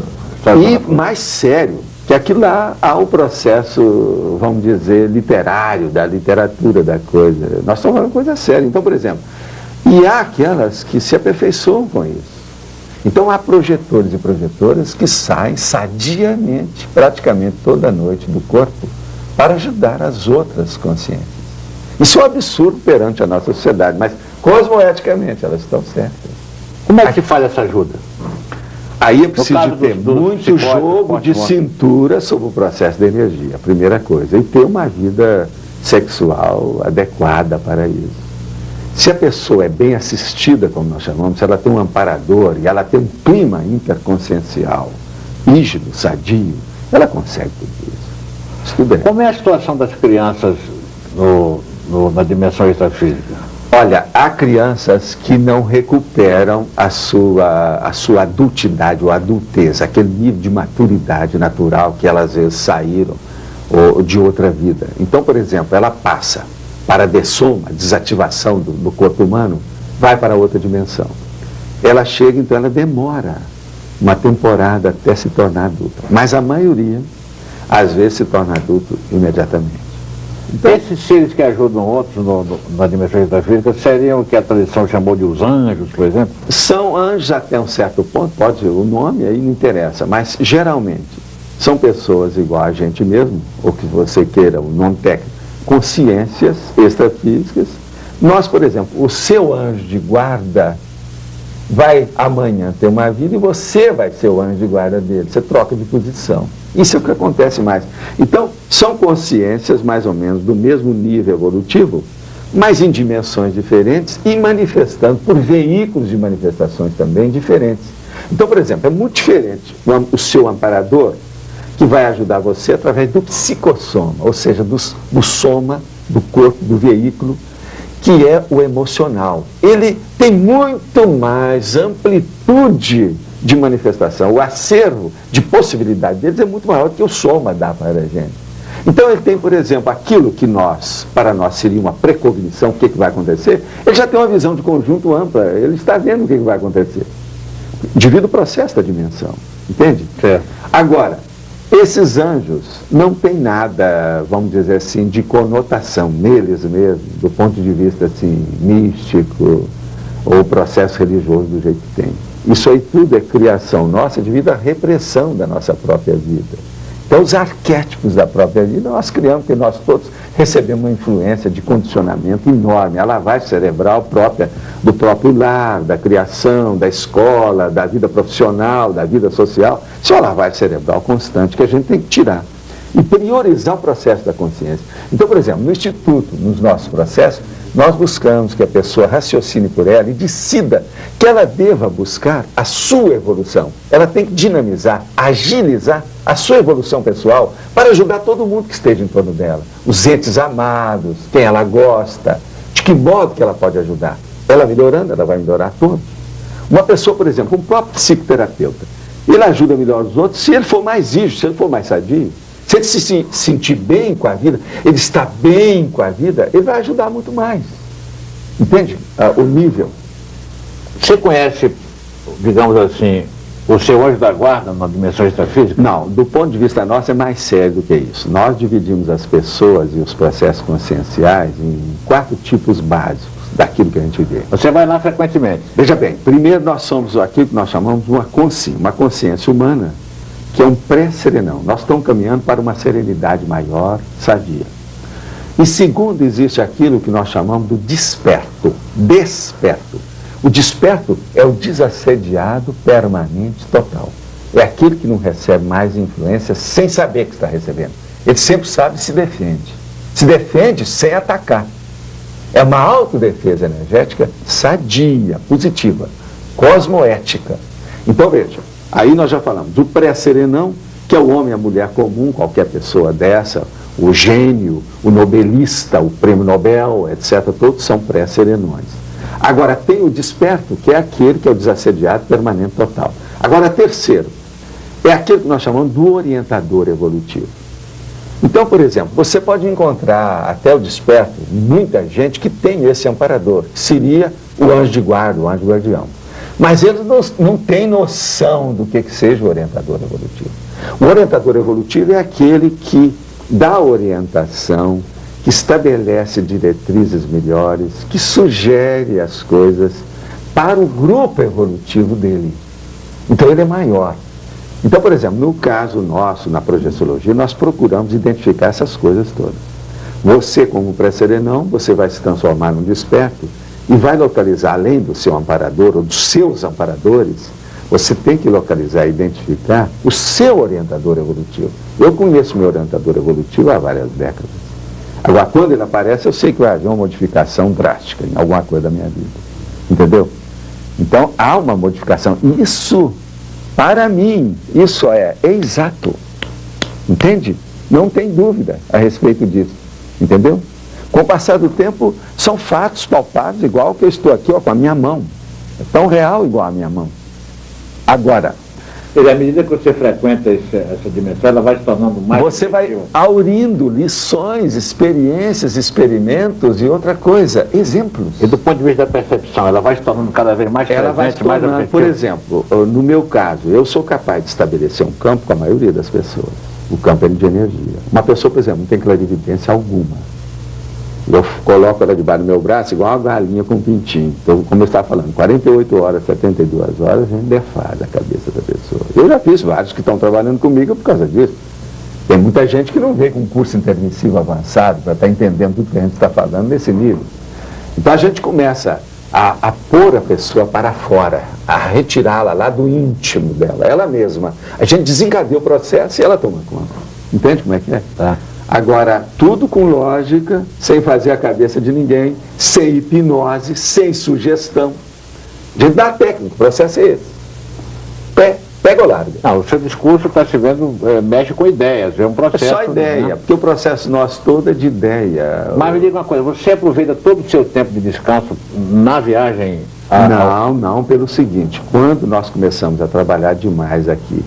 E mais sério, que aquilo lá há o processo, vamos dizer, literário, da literatura da coisa. Nós estamos falando coisa séria. Então, por exemplo, e há aquelas que se aperfeiçoam com isso. Então há projetores e projetoras que saem sadiamente, praticamente toda noite do corpo, para ajudar as outras consciências. Isso é um absurdo perante a nossa sociedade, mas cosmoeticamente elas estão certas. Como é que faz essa ajuda? Aí é preciso ter muito jogo de cintura sobre o processo da energia, a primeira coisa, e ter uma vida sexual adequada para isso. Se a pessoa é bem assistida, como nós chamamos, se ela tem um amparador e ela tem um clima interconsciencial, rígido, sadio, ela consegue tudo isso. Isso tudo é. Como é a situação das crianças na dimensão extrafísica? Olha, há crianças que não recuperam a sua adultidade ou adultez, aquele nível de maturidade natural que elas às vezes saíram de outra vida. Então, por exemplo, ela passa para a dessoma, desativação do corpo humano, vai para outra dimensão. Ela chega, então ela demora uma temporada até se tornar adulta. Mas a maioria, às vezes, se torna adulto imediatamente. Então, esses seres que ajudam outros na dimensão extrafísica seriam o que a tradição chamou de os anjos, por exemplo? São anjos até um certo ponto, pode ser o nome aí não interessa, mas geralmente são pessoas igual a gente mesmo, ou que você queira, o nome técnico, consciências extrafísicas. Nós, por exemplo, o seu anjo de guarda vai amanhã ter uma vida e você vai ser o anjo de guarda dele. Você troca de posição. Isso é o que acontece mais. Então, são consciências mais ou menos do mesmo nível evolutivo, mas em dimensões diferentes e manifestando por veículos de manifestações também diferentes. Então, por exemplo, é muito diferente o seu amparador, que vai ajudar você através do psicossoma, ou seja, do soma, do corpo, do veículo, que é o emocional. Ele tem muito mais amplitude de manifestação. O acervo de possibilidade deles é muito maior do que o soma dá para a gente. Então ele tem, por exemplo, aquilo que para nós seria uma precognição, o que vai acontecer, ele já tem uma visão de conjunto ampla, ele está vendo o que vai acontecer, devido ao processo da dimensão, entende? Certo. Agora, esses anjos não têm nada, vamos dizer assim, de conotação neles mesmos, do ponto de vista assim, místico ou processo religioso do jeito que tem. Isso aí tudo é criação nossa devido à repressão da nossa própria vida. Então, os arquétipos da própria vida nós criamos, porque nós todos recebemos uma influência de condicionamento enorme, a lavagem cerebral própria do próprio lar, da criação, da escola, da vida profissional, da vida social. Isso é uma lavagem cerebral constante que a gente tem que tirar e priorizar o processo da consciência. Então, por exemplo, no Instituto, nos nossos processos, nós buscamos que a pessoa raciocine por ela e decida que ela deva buscar a sua evolução. Ela tem que dinamizar, agilizar a sua evolução pessoal para ajudar todo mundo que esteja em torno dela. Os entes amados, quem ela gosta, de que modo que ela pode ajudar. Ela melhorando, ela vai melhorar todos. Uma pessoa, por exemplo, um próprio psicoterapeuta, ele ajuda melhor os outros se ele for mais rígido, se ele for mais sadio. Se ele se sentir bem com a vida, ele está bem com a vida, ele vai ajudar muito mais. Entende? O nível. Você conhece, digamos assim, o seu anjo da guarda na dimensão extrafísica? Não, do ponto de vista nosso é mais sério do que isso. Nós dividimos as pessoas e os processos conscienciais em 4 tipos básicos daquilo que a gente vê. Você vai lá frequentemente? Veja bem, primeiro nós somos aquilo que nós chamamos de uma consciência humana, que é um pré-serenão. Nós estamos caminhando para uma serenidade maior, sadia. E segundo, existe aquilo que nós chamamos do desperto. O desperto é o desassediado permanente total. É aquele que não recebe mais influência sem saber que está recebendo. Ele sempre sabe e se defende. Se defende sem atacar. É uma autodefesa energética sadia, positiva, cosmoética. Então veja, aí nós já falamos do pré-serenão, que é o homem e a mulher comum, qualquer pessoa dessa, o gênio, o nobelista, o prêmio Nobel, etc., todos são pré-serenões. Agora tem o desperto, que é aquele que é o desassediado permanente total. Agora terceiro, é aquele que nós chamamos do orientador evolutivo. Então, por exemplo, você pode encontrar até o desperto muita gente que tem esse amparador, que seria o anjo de guarda, o anjo guardião. Mas eles não têm noção do que seja o orientador evolutivo. O orientador evolutivo é aquele que dá orientação, que estabelece diretrizes melhores, que sugere as coisas para o grupo evolutivo dele. Então ele é maior. Então, por exemplo, no caso nosso, na projeciologia, nós procuramos identificar essas coisas todas. Você, como pré-serenão, você vai se transformar num desperto e vai localizar, além do seu amparador ou dos seus amparadores, você tem que localizar e identificar o seu orientador evolutivo. Eu conheço meu orientador evolutivo há várias décadas. Agora, quando ele aparece, eu sei que vai haver uma modificação drástica em alguma coisa da minha vida. Entendeu? Então, há uma modificação. Isso, para mim, isso é exato. Entende? Não tem dúvida a respeito disso. Entendeu? Com o passar do tempo, são fatos palpáveis, igual que eu estou aqui, ó, com a minha mão. É tão real igual a minha mão. Agora, à medida que você frequenta essa dimensão, ela vai se tornando mais... Você vai aurindo lições, experiências, experimentos e outra coisa, exemplos. E do ponto de vista da percepção, ela vai se tornando cada vez mais presente, ela vai se tornando, mais por exemplo, no meu caso, eu sou capaz de estabelecer um campo com a maioria das pessoas. O campo é de energia. Uma pessoa, por exemplo, não tem clarividência alguma. Eu coloco ela debaixo do meu braço igual uma galinha com um pintinho. Então, como eu estava falando, 48 horas, 72 horas, a gente defaz a cabeça da pessoa. Eu já fiz vários que estão trabalhando comigo por causa disso. Tem muita gente que não vem com um curso intermissivo avançado para estar entendendo tudo que a gente está falando nesse nível. Então a gente começa a pôr a pessoa para fora, a retirá-la lá do íntimo dela, ela mesma. A gente desencadeia o processo e ela toma conta. Entende como é que é? Tá. Agora, tudo com lógica, sem fazer a cabeça de ninguém, sem hipnose, sem sugestão. A gente dá a técnica, o processo é esse. Pega ou larga. Não, o seu discurso está se vendo, mexe com ideias, é um processo. É só ideia, né? porque o processo nosso todo é de ideia. Mas me diga uma coisa, você aproveita todo o seu tempo de descanso na viagem? Não, pelo seguinte, quando nós começamos a trabalhar demais aqui,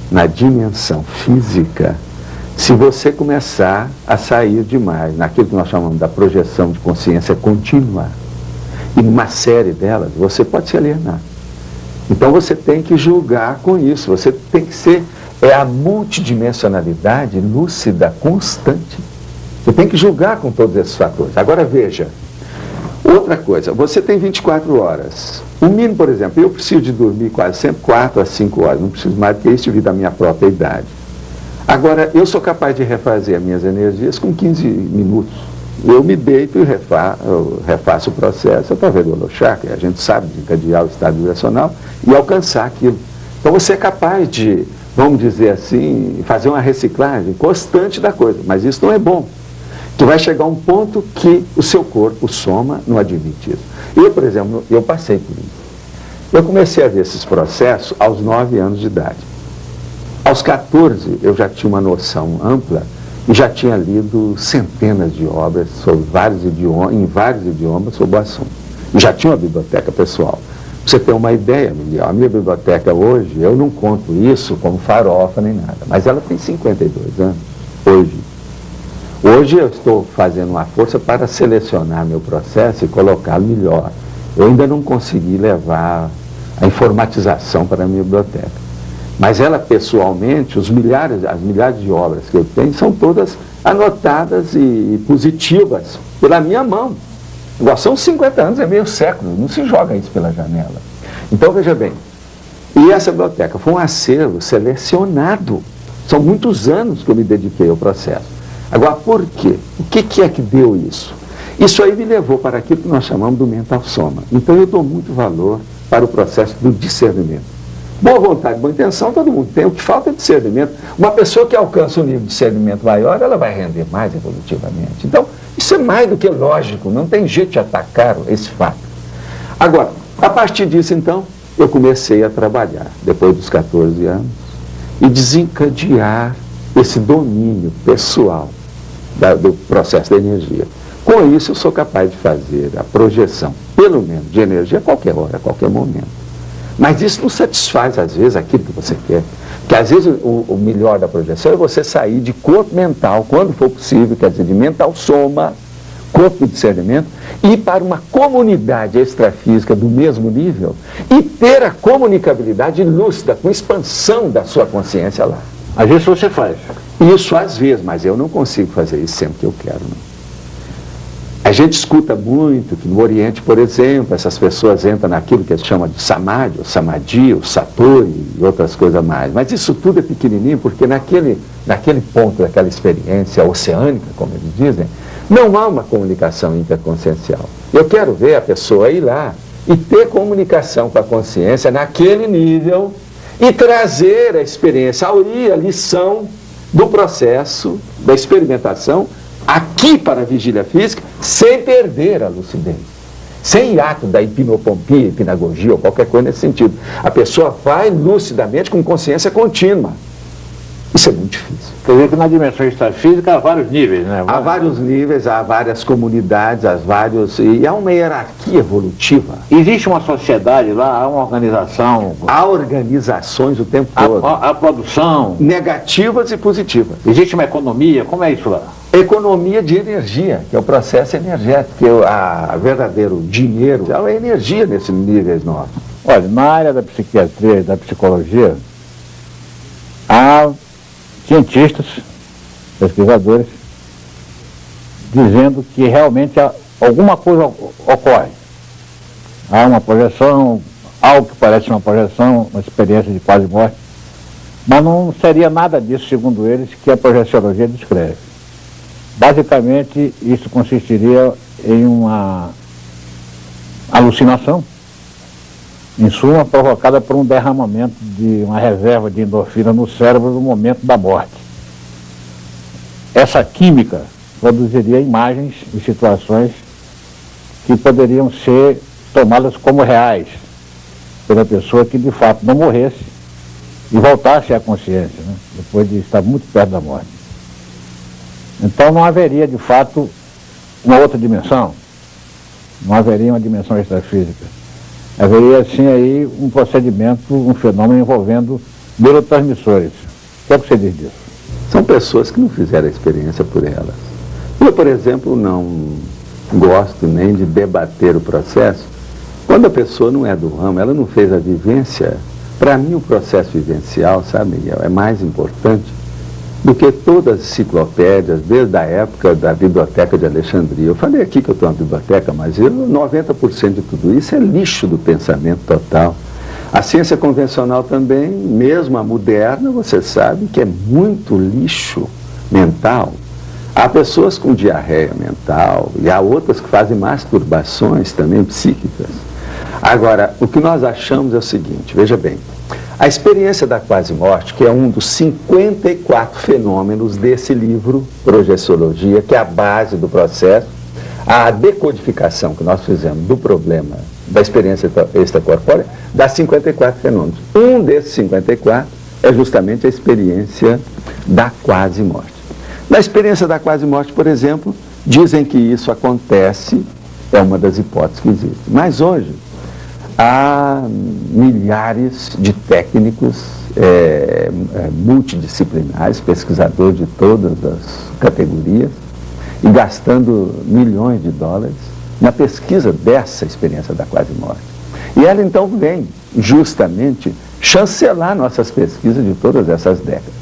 na dimensão física, se você começar a sair demais, naquilo que nós chamamos da projeção de consciência contínua, e numa série delas, você pode se alienar. Então você tem que julgar com isso, você tem que ser, a multidimensionalidade lúcida, constante. Você tem que julgar com todos esses fatores. Agora veja, outra coisa, você tem 24 horas. O mínimo, por exemplo, eu preciso de dormir quase sempre 4 a 5 horas, não preciso mais do que isso devido à minha própria idade. Agora, eu sou capaz de refazer as minhas energias com 15 minutos. Eu me deito e refaço o processo através do holochakra. A gente sabe desencadear o estado vibracional e alcançar aquilo. Então você é capaz de, vamos dizer assim, fazer uma reciclagem constante da coisa. Mas isso não é bom. Tu vai chegar a um ponto que o seu corpo, o soma, não admite isso. Eu, por exemplo, eu passei por isso. Eu comecei a ver esses processos aos 9 anos de idade. Aos 14 eu já tinha uma noção ampla e já tinha lido centenas de obras sobre em vários idiomas sobre o assunto. E já tinha uma biblioteca pessoal. Pra você ter uma ideia, Miguel, a minha biblioteca hoje, eu não conto isso como farofa nem nada, mas ela tem 52 anos, hoje. Hoje eu estou fazendo uma força para selecionar meu processo e colocá-lo melhor. Eu ainda não consegui levar a informatização para a minha biblioteca. Mas ela, pessoalmente, as milhares de obras que eu tenho são todas anotadas e positivas pela minha mão. Agora, são 50 anos, é meio século, não se joga isso pela janela. Então, veja bem, e essa biblioteca foi um acervo selecionado. São muitos anos que eu me dediquei ao processo. Agora, por quê? O que é que deu isso? Isso aí me levou para aquilo que nós chamamos do mental soma. Então, eu dou muito valor para o processo do discernimento. Boa vontade, boa intenção, todo mundo tem. O que falta é discernimento. Uma pessoa que alcança um nível de discernimento maior, ela vai render mais evolutivamente. Então, isso é mais do que lógico, não tem jeito de atacar esse fato. Agora, a partir disso, então, eu comecei a trabalhar, depois dos 14 anos, e desencadear esse domínio pessoal do processo da energia. Com isso, eu sou capaz de fazer a projeção, pelo menos, de energia a qualquer hora, a qualquer momento. Mas isso não satisfaz, às vezes, aquilo que você quer. Porque, às vezes, o melhor da projeção é você sair de corpo mental, quando for possível, quer dizer, de mental soma, corpo de discernimento, e ir para uma comunidade extrafísica do mesmo nível e ter a comunicabilidade lúcida, com expansão da sua consciência lá. Às vezes você faz. Isso às vezes, mas eu não consigo fazer isso sempre que eu quero, não. A gente escuta muito que no Oriente, por exemplo, essas pessoas entram naquilo que eles chamam de samadhi, o samadhi, o satori e outras coisas mais. Mas isso tudo é pequenininho porque naquele ponto daquela experiência oceânica, como eles dizem, não há uma comunicação interconsciencial. Eu quero ver a pessoa ir lá e ter comunicação com a consciência naquele nível e trazer a experiência, a lição do processo, da experimentação, aqui para a vigília física, sem perder a lucidez. Sem hiato da hipnopompia, hipnagogia ou qualquer coisa nesse sentido. A pessoa vai lucidamente com consciência contínua. Isso é muito difícil. Quer dizer que na dimensão extrafísica há vários níveis, né? Há vários níveis, há várias comunidades, e há uma hierarquia evolutiva. Existe uma sociedade lá, há uma organização. Há organizações o tempo todo. Há produção. Negativas e positivas. Existe uma economia, como é isso lá? Economia de energia, que é o processo energético, que é o verdadeiro dinheiro, é energia nesses níveis nossos. Olha, na área da psiquiatria e da psicologia, há cientistas, pesquisadores, dizendo que realmente alguma coisa ocorre. Há uma projeção, algo que parece uma projeção, uma experiência de quase morte, Mas não seria nada disso, segundo eles, que a projeciologia descreve. Basicamente, isso consistiria em uma alucinação, em suma, provocada por um derramamento de uma reserva de endorfina no cérebro no momento da morte. Essa química produziria imagens e situações que poderiam ser tomadas como reais pela pessoa que de fato não morresse e voltasse à consciência, né, depois de estar muito perto da morte. Então não haveria de fato uma outra dimensão, não haveria uma dimensão extrafísica. Haveria sim aí um procedimento, um fenômeno envolvendo neurotransmissores. O que é que você diz disso? São pessoas que não fizeram a experiência por elas. Eu, por exemplo, não gosto nem de debater o processo quando a pessoa não é do ramo, ela não fez a vivência. Para mim, o processo vivencial, sabe, Miguel, é mais importante do que todas as enciclopédias, desde a época da Biblioteca de Alexandria. Eu falei aqui que eu tenho uma biblioteca, mas 90% de tudo isso é lixo do pensamento total. A ciência convencional também, mesmo a moderna, você sabe que é muito lixo mental. Há pessoas com diarreia mental e há outras que fazem masturbações também psíquicas. Agora, o que nós achamos é o seguinte, veja bem, a experiência da quase-morte, que é um dos 54 fenômenos desse livro, Projeciologia, que é a base do processo, a decodificação que nós fizemos do problema da experiência extracorpórea, dá 54 fenômenos. Um desses 54 é justamente a experiência da quase-morte. Na experiência da quase-morte, por exemplo, dizem que isso acontece, é uma das hipóteses que existe. Mas hoje, há milhares de técnicos multidisciplinares, pesquisadores de todas as categorias, e gastando milhões de dólares na pesquisa dessa experiência da quase-morte. E ela então vem justamente chancelar nossas pesquisas de todas essas décadas.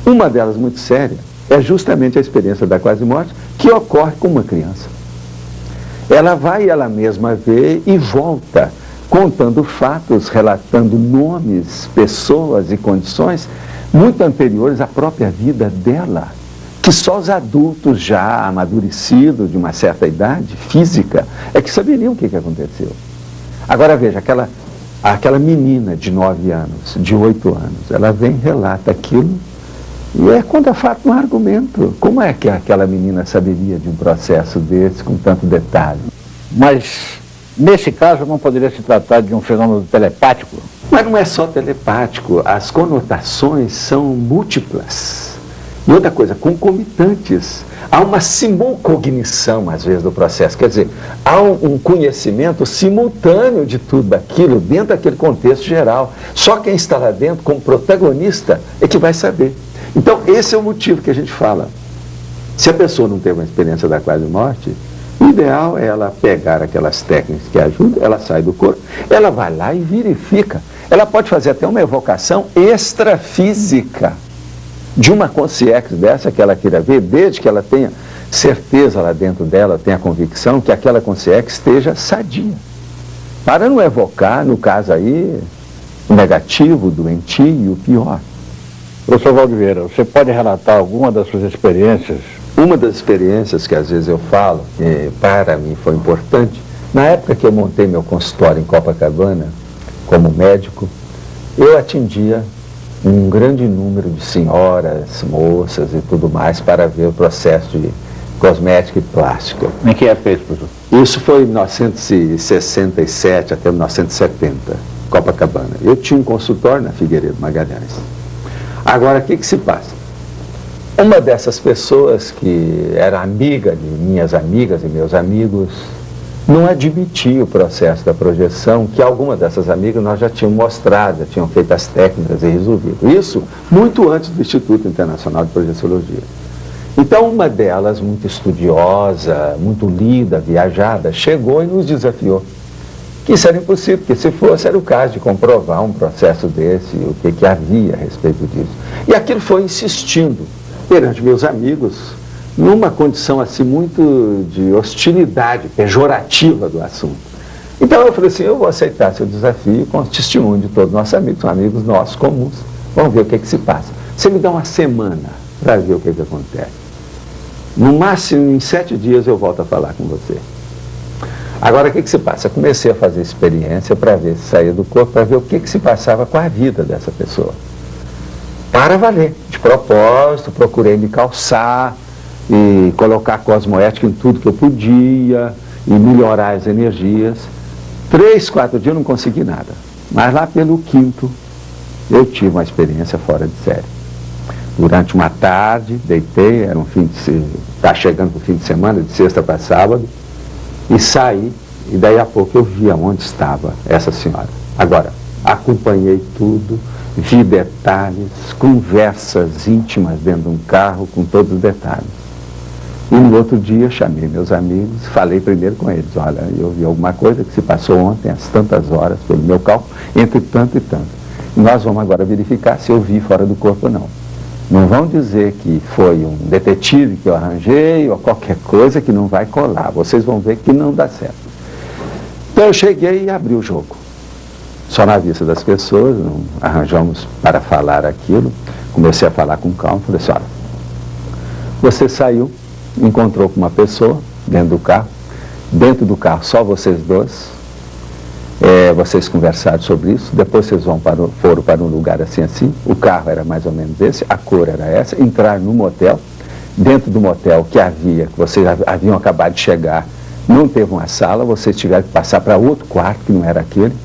Uma delas muito séria é justamente a experiência da quase-morte que ocorre com uma criança. Ela vai ela mesma ver e volta, contando fatos, relatando nomes, pessoas e condições muito anteriores à própria vida dela, que só os adultos já amadurecidos de uma certa idade física é que saberiam o que aconteceu. Agora veja, aquela menina de 9 anos, de 8 anos, ela vem e relata aquilo e conta fato no argumento. Como é que aquela menina saberia de um processo desse com tanto detalhe? Mas nesse caso não poderia se tratar de um fenômeno telepático? Mas não é só telepático, as conotações são múltiplas. E outra coisa, concomitantes. Há uma simulcognição, às vezes, do processo. Quer dizer, há um conhecimento simultâneo de tudo aquilo dentro daquele contexto geral. Só quem está lá dentro, como protagonista, é que vai saber. Então, esse é o motivo que a gente fala. Se a pessoa não teve uma experiência da quase-morte, o ideal é ela pegar aquelas técnicas que ajudam, ela sai do corpo, ela vai lá e verifica. Ela pode fazer até uma evocação extrafísica de uma consciência dessa que ela queira ver, desde que ela tenha certeza lá dentro dela, tenha convicção que aquela consciência esteja sadia. Para não evocar, no caso aí, o negativo, o doentio e o pior. Professor Valdiveira, você pode relatar alguma das suas experiências? Uma das experiências que às vezes eu falo, que para mim foi importante, na época que eu montei meu consultório em Copacabana, como médico, eu atendia um grande número de senhoras, moças e tudo mais para ver o processo de cosmética e plástica. Em que época é isso, professor? Isso foi em 1967 até 1970, Copacabana. Eu tinha um consultório na Figueiredo Magalhães. Agora, o que se passa? Uma dessas pessoas que era amiga de minhas amigas e meus amigos não admitia o processo da projeção, que algumas dessas amigas nós já tínhamos mostrado, já tinham feito as técnicas e resolvido. Isso muito antes do Instituto Internacional de Projeciologia. Então, uma delas, muito estudiosa, muito lida, viajada, chegou e nos desafiou. Que isso era impossível, porque se fosse, era o caso de comprovar um processo desse, o que havia a respeito disso. E aquilo foi insistindo perante meus amigos, numa condição assim muito de hostilidade pejorativa do assunto. Então eu falei assim, eu vou aceitar seu desafio com o testemunho de todos os nossos amigos, são amigos nossos comuns, Vamos ver o que se passa. Você me dá uma semana para ver o que acontece. No máximo, em 7 dias eu volto a falar com você. Agora, o que se passa? Eu comecei a fazer experiência para ver se saía do corpo, para ver o que se passava com a vida dessa pessoa. Para valer. De propósito, procurei me calçar e colocar cosmoética em tudo que eu podia e melhorar as energias. 3, 4 dias eu não consegui nada. Mas lá pelo 5º, eu tive uma experiência fora de série. Durante uma tarde, deitei, era um tá chegando para o fim de semana, de sexta para sábado, e saí, e daí a pouco eu vi aonde estava essa senhora. Agora, acompanhei tudo, vi detalhes, conversas íntimas dentro de um carro, com todos os detalhes. E no outro dia chamei meus amigos, falei primeiro com eles, olha, eu vi alguma coisa que se passou ontem, às tantas horas, pelo meu cálculo, entre tanto e tanto. E nós vamos agora verificar se eu vi fora do corpo ou não. Não vão dizer que foi um detetive que eu arranjei ou qualquer coisa que não vai colar. Vocês vão ver que não dá certo. Então eu cheguei e abri o jogo. Só na vista das pessoas, não arranjamos para falar aquilo. Comecei a falar com calma, falei assim, olha, você saiu, encontrou com uma pessoa dentro do carro só vocês dois, vocês conversaram sobre isso, depois vocês foram para um lugar assim, o carro era mais ou menos esse, a cor era essa, entraram no motel, dentro do motel que vocês haviam acabado de chegar, não teve uma sala, vocês tiveram que passar para outro quarto que não era aquele,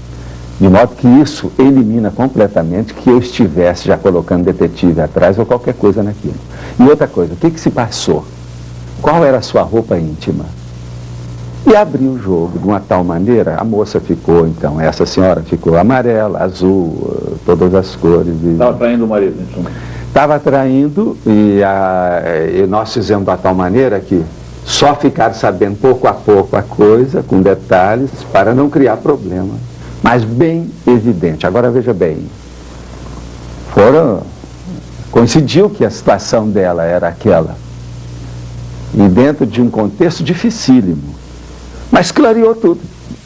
de modo que isso elimina completamente que eu estivesse já colocando detetive atrás ou qualquer coisa naquilo. E outra coisa, o que se passou? Qual era a sua roupa íntima? E abri o jogo de uma tal maneira, a moça ficou, então, essa senhora ficou amarela, azul, todas as cores. Estava traindo o marido, em suma. Estava traindo e nós fizemos de tal maneira que só ficaram sabendo pouco a pouco a coisa, com detalhes, para não criar problema. Mas bem evidente. Agora veja bem, coincidiu que a situação dela era aquela. E dentro de um contexto dificílimo. Mas clareou tudo.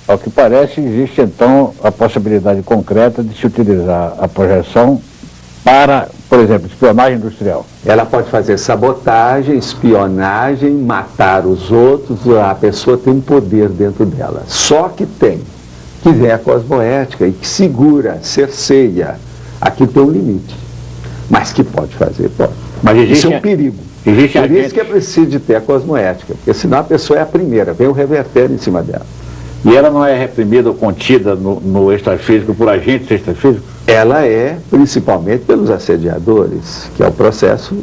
Ao que parece, existe então a possibilidade concreta de se utilizar a projeção para, por exemplo, espionagem industrial. Ela pode fazer sabotagem, espionagem, matar os outros, a pessoa tem um poder dentro dela. Só que vem a cosmoética e que segura, cerceia, aqui tem um limite. Mas que pode fazer, pode. Mas existe, isso é um perigo. Por isso que é preciso de ter a cosmoética, porque senão a pessoa é a primeira, vem o reverter em cima dela. E ela não é reprimida ou contida no extrafísico por agentes extrafísicos? Ela é, principalmente pelos assediadores, que é o processo,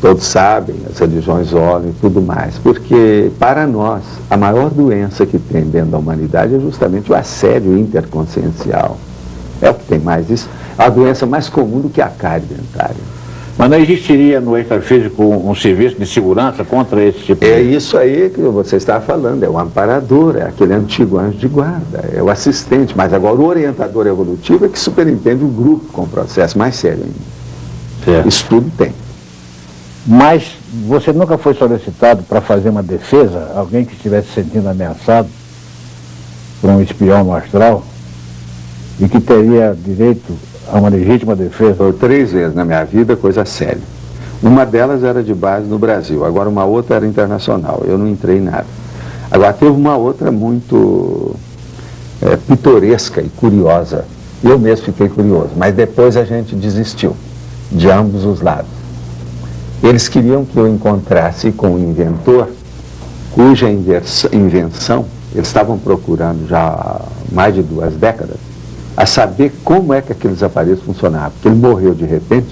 todos sabem, as religiões olham e tudo mais, porque para nós, a maior doença que tem dentro da humanidade é justamente o assédio interconsciencial. É o que tem mais isso, é a doença mais comum do que a cárie dentária. Mas não existiria no extrafísico um serviço de segurança contra esse tipo de... É isso aí que você estava falando, é o amparador, é aquele antigo anjo de guarda, é o assistente, mas agora o orientador evolutivo é que superintende o grupo com o processo mais sério ainda. Certo. Isso tudo tem. Mas você nunca foi solicitado para fazer uma defesa, alguém que estivesse se sentindo ameaçado por um espião no astral e que teria direito a uma legítima defesa? Foi 3 vezes na minha vida, coisa séria. Uma delas era de base no Brasil, agora uma outra era internacional, eu não entrei em nada. Agora teve uma outra muito pitoresca e curiosa, eu mesmo fiquei curioso, mas depois a gente desistiu, de ambos os lados. Eles queriam que eu encontrasse com um inventor, cuja invenção, eles estavam procurando já há mais de 2 décadas, a saber como é que aqueles aparelhos funcionavam, porque ele morreu de repente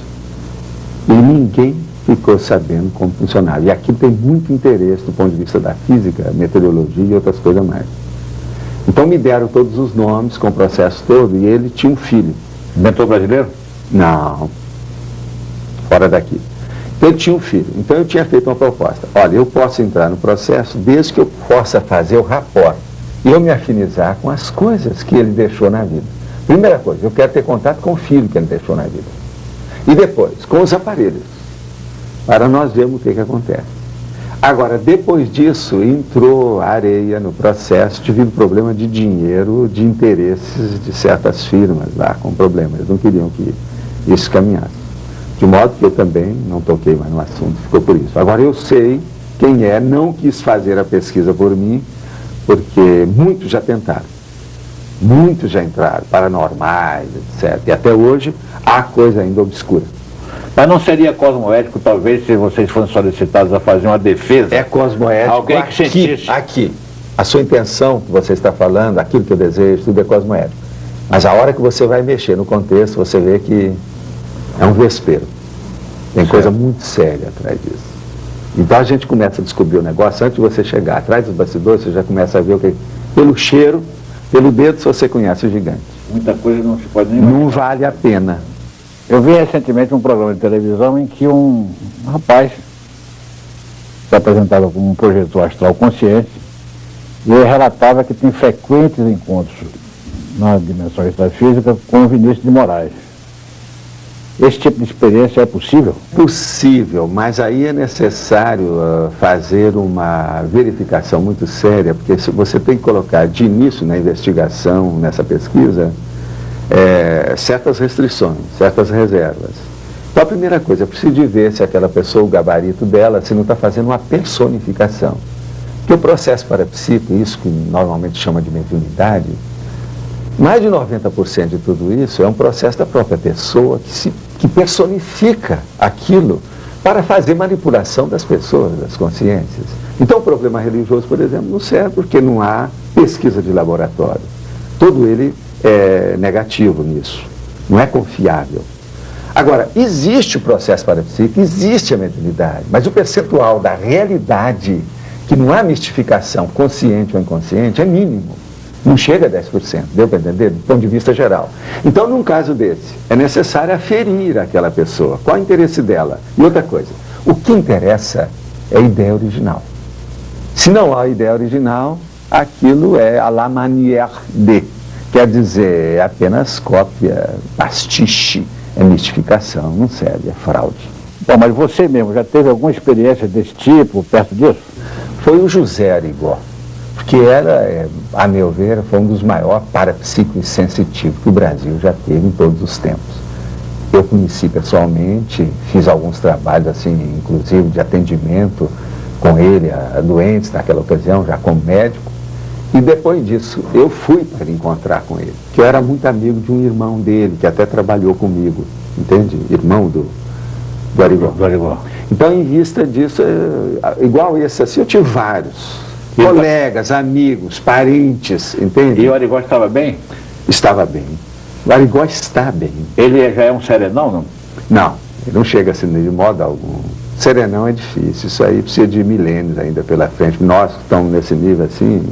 e ninguém ficou sabendo como funcionava. E aqui tem muito interesse do ponto de vista da física, meteorologia e outras coisas mais. Então me deram todos os nomes com o processo todo e ele tinha um filho. Inventor brasileiro? Não, fora daqui. Então ele tinha um filho, então eu tinha feito uma proposta. Olha, eu posso entrar no processo desde que eu possa fazer o rapport e eu me afinizar com as coisas que ele deixou na vida. Primeira coisa, eu quero ter contato com o filho que ele deixou na vida. E depois, com os aparelhos, para nós vermos o que acontece. Agora, depois disso, entrou areia no processo, tive um problema de dinheiro, de interesses de certas firmas lá com problemas. Eles não queriam que esses caminhados. De modo que eu também não toquei mais no assunto, ficou por isso. Agora eu sei quem é, não quis fazer a pesquisa por mim, porque muitos já tentaram, muitos já entraram, paranormais, etc. E até hoje há coisa ainda obscura. Mas não seria cosmoético, talvez, se vocês fossem solicitados a fazer uma defesa? É cosmoético. Alguém que sentisse. Aqui. A sua intenção que você está falando, aquilo que eu desejo, tudo é cosmoético. Mas a hora que você vai mexer no contexto, você vê que é um vespeiro. Tem coisa muito séria atrás disso. Então a gente começa a descobrir o negócio antes de você chegar. Atrás dos bastidores, você já começa a ver o que... Pelo cheiro, pelo dedo, se você conhece o gigante. Muita coisa não se pode nem... Não vale a pena. Eu vi recentemente um programa de televisão em que um rapaz se apresentava como um projetor astral consciente e ele relatava que tem frequentes encontros na dimensão extrafísica com o Vinícius de Moraes. Esse tipo de experiência é possível? Possível, mas aí é necessário fazer uma verificação muito séria, porque se você tem que colocar de início na investigação, nessa pesquisa, certas restrições, certas reservas. Então a primeira coisa, é preciso de ver se aquela pessoa, o gabarito dela, se não está fazendo uma personificação. Porque o processo parapsíquico, isso que normalmente chama de mediunidade, mais de 90% de tudo isso é um processo da própria pessoa que personifica aquilo para fazer manipulação das pessoas, das consciências. Então o problema religioso, por exemplo, não serve porque não há pesquisa de laboratório. Todo ele é negativo nisso, não é confiável. Agora, existe o processo parapsíquico, existe a mediunidade, mas o percentual da realidade, que não há mistificação consciente ou inconsciente, é mínimo. Não chega a 10%, deu para entender? Do ponto de vista geral. Então, num caso desse, é necessário aferir aquela pessoa. Qual é o interesse dela? E outra coisa, o que interessa é a ideia original. Se não há ideia original, aquilo é à la manière de. Quer dizer, é apenas cópia, pastiche, é mistificação, não serve, é fraude. Bom, mas você mesmo já teve alguma experiência desse tipo, perto disso? Foi o José Arigó, porque era, a meu ver, foi um dos maiores parapsíquicos sensitivos que o Brasil já teve em todos os tempos. Eu conheci pessoalmente, fiz alguns trabalhos, assim, inclusive de atendimento com ele a doentes naquela ocasião, já como médico. E depois disso, eu fui para encontrar com ele, que eu era muito amigo de um irmão dele, que até trabalhou comigo, entende? Irmão do Arigó. Do Arigó. Então, em vista disso, igual esse assim, eu tive vários. Colegas, amigos, parentes, entende? E o Arigó estava bem? Estava bem. O Arigó está bem. Ele já é um serenão, não? Não, ele não chega assim de modo algum. Serenão é difícil, isso aí precisa de milênios ainda pela frente. Nós que estamos nesse nível assim,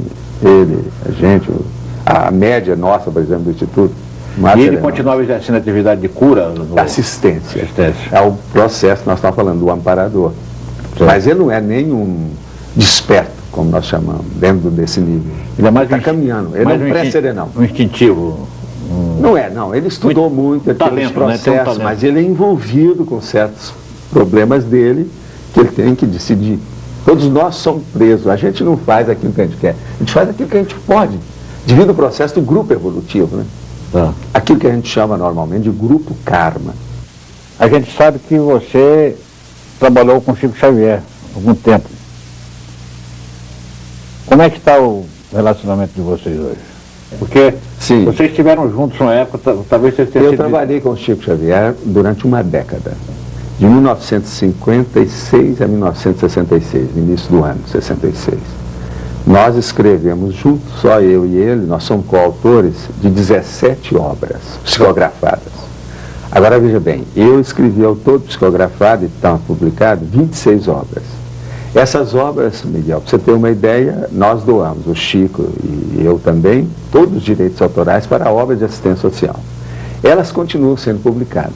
ele, a gente, a média nossa, por exemplo, do Instituto. E ele continuava exercendo atividade de cura? Assistência. É o processo que nós estamos falando, do amparador. Sim. Mas ele não é nenhum desperto, como nós chamamos, dentro desse nível. Ele é mais está caminhando, ele é um pré-serenão. Um instintivo. Não, ele estudou muito aqueles processos, mas ele é envolvido com certos problemas dele que ele tem que decidir. Todos nós somos presos, a gente não faz aquilo que a gente quer, a gente faz aquilo que a gente pode, devido ao processo do grupo evolutivo, né? Aquilo que a gente chama normalmente de grupo karma. A gente sabe que você trabalhou com Chico Xavier há algum tempo. Como é que está o relacionamento de vocês hoje? Porque sim, vocês estiveram juntos numa época, talvez vocês tenham sido... Eu trabalhei com o Chico Xavier durante uma década, de 1956 a 1966, no início do ano 66. Nós escrevemos juntos, só eu e ele, nós somos coautores de 17 obras psicografadas. Agora veja bem, eu escrevi ao todo psicografado e estão publicadas 26 obras. Essas obras, Miguel, para você ter uma ideia, nós doamos, o Chico e eu também, todos os direitos autorais para a obra de assistência social. Elas continuam sendo publicadas.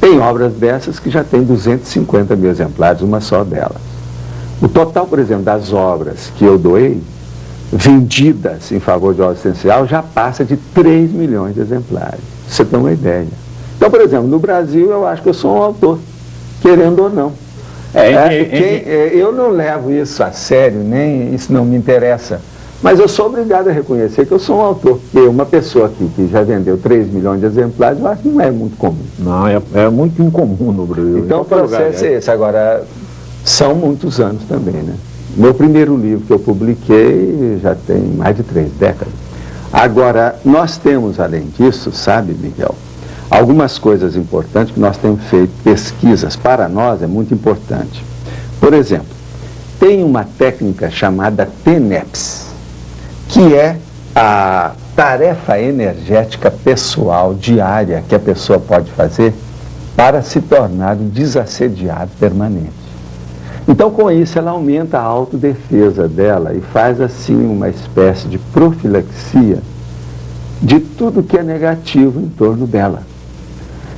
Tem obras dessas que já tem 250 mil exemplares, uma só delas. O total, por exemplo, das obras que eu doei, vendidas em favor de obra essencial, já passa de 3 milhões de exemplares. Você tem uma ideia. Então, por exemplo, no Brasil, eu acho que eu sou um autor, querendo ou não. Eu não levo isso a sério, nem isso não me interessa. Mas eu sou obrigado a reconhecer que eu sou um autor, porque uma pessoa aqui que já vendeu 3 milhões de exemplares, eu acho que não é muito comum. Não, é muito incomum no Brasil. Então o processo é esse. Agora, são muitos anos também, né? Meu primeiro livro que eu publiquei já tem mais de 3 décadas. Agora, nós temos, além disso, sabe, Miguel, algumas coisas importantes que nós temos feito pesquisas. Para nós é muito importante. Por exemplo, tem uma técnica chamada TENEPS, que é a tarefa energética pessoal diária que a pessoa pode fazer para se tornar um desassediado permanente. Então, com isso, ela aumenta a autodefesa dela e faz, assim, uma espécie de profilaxia de tudo que é negativo em torno dela.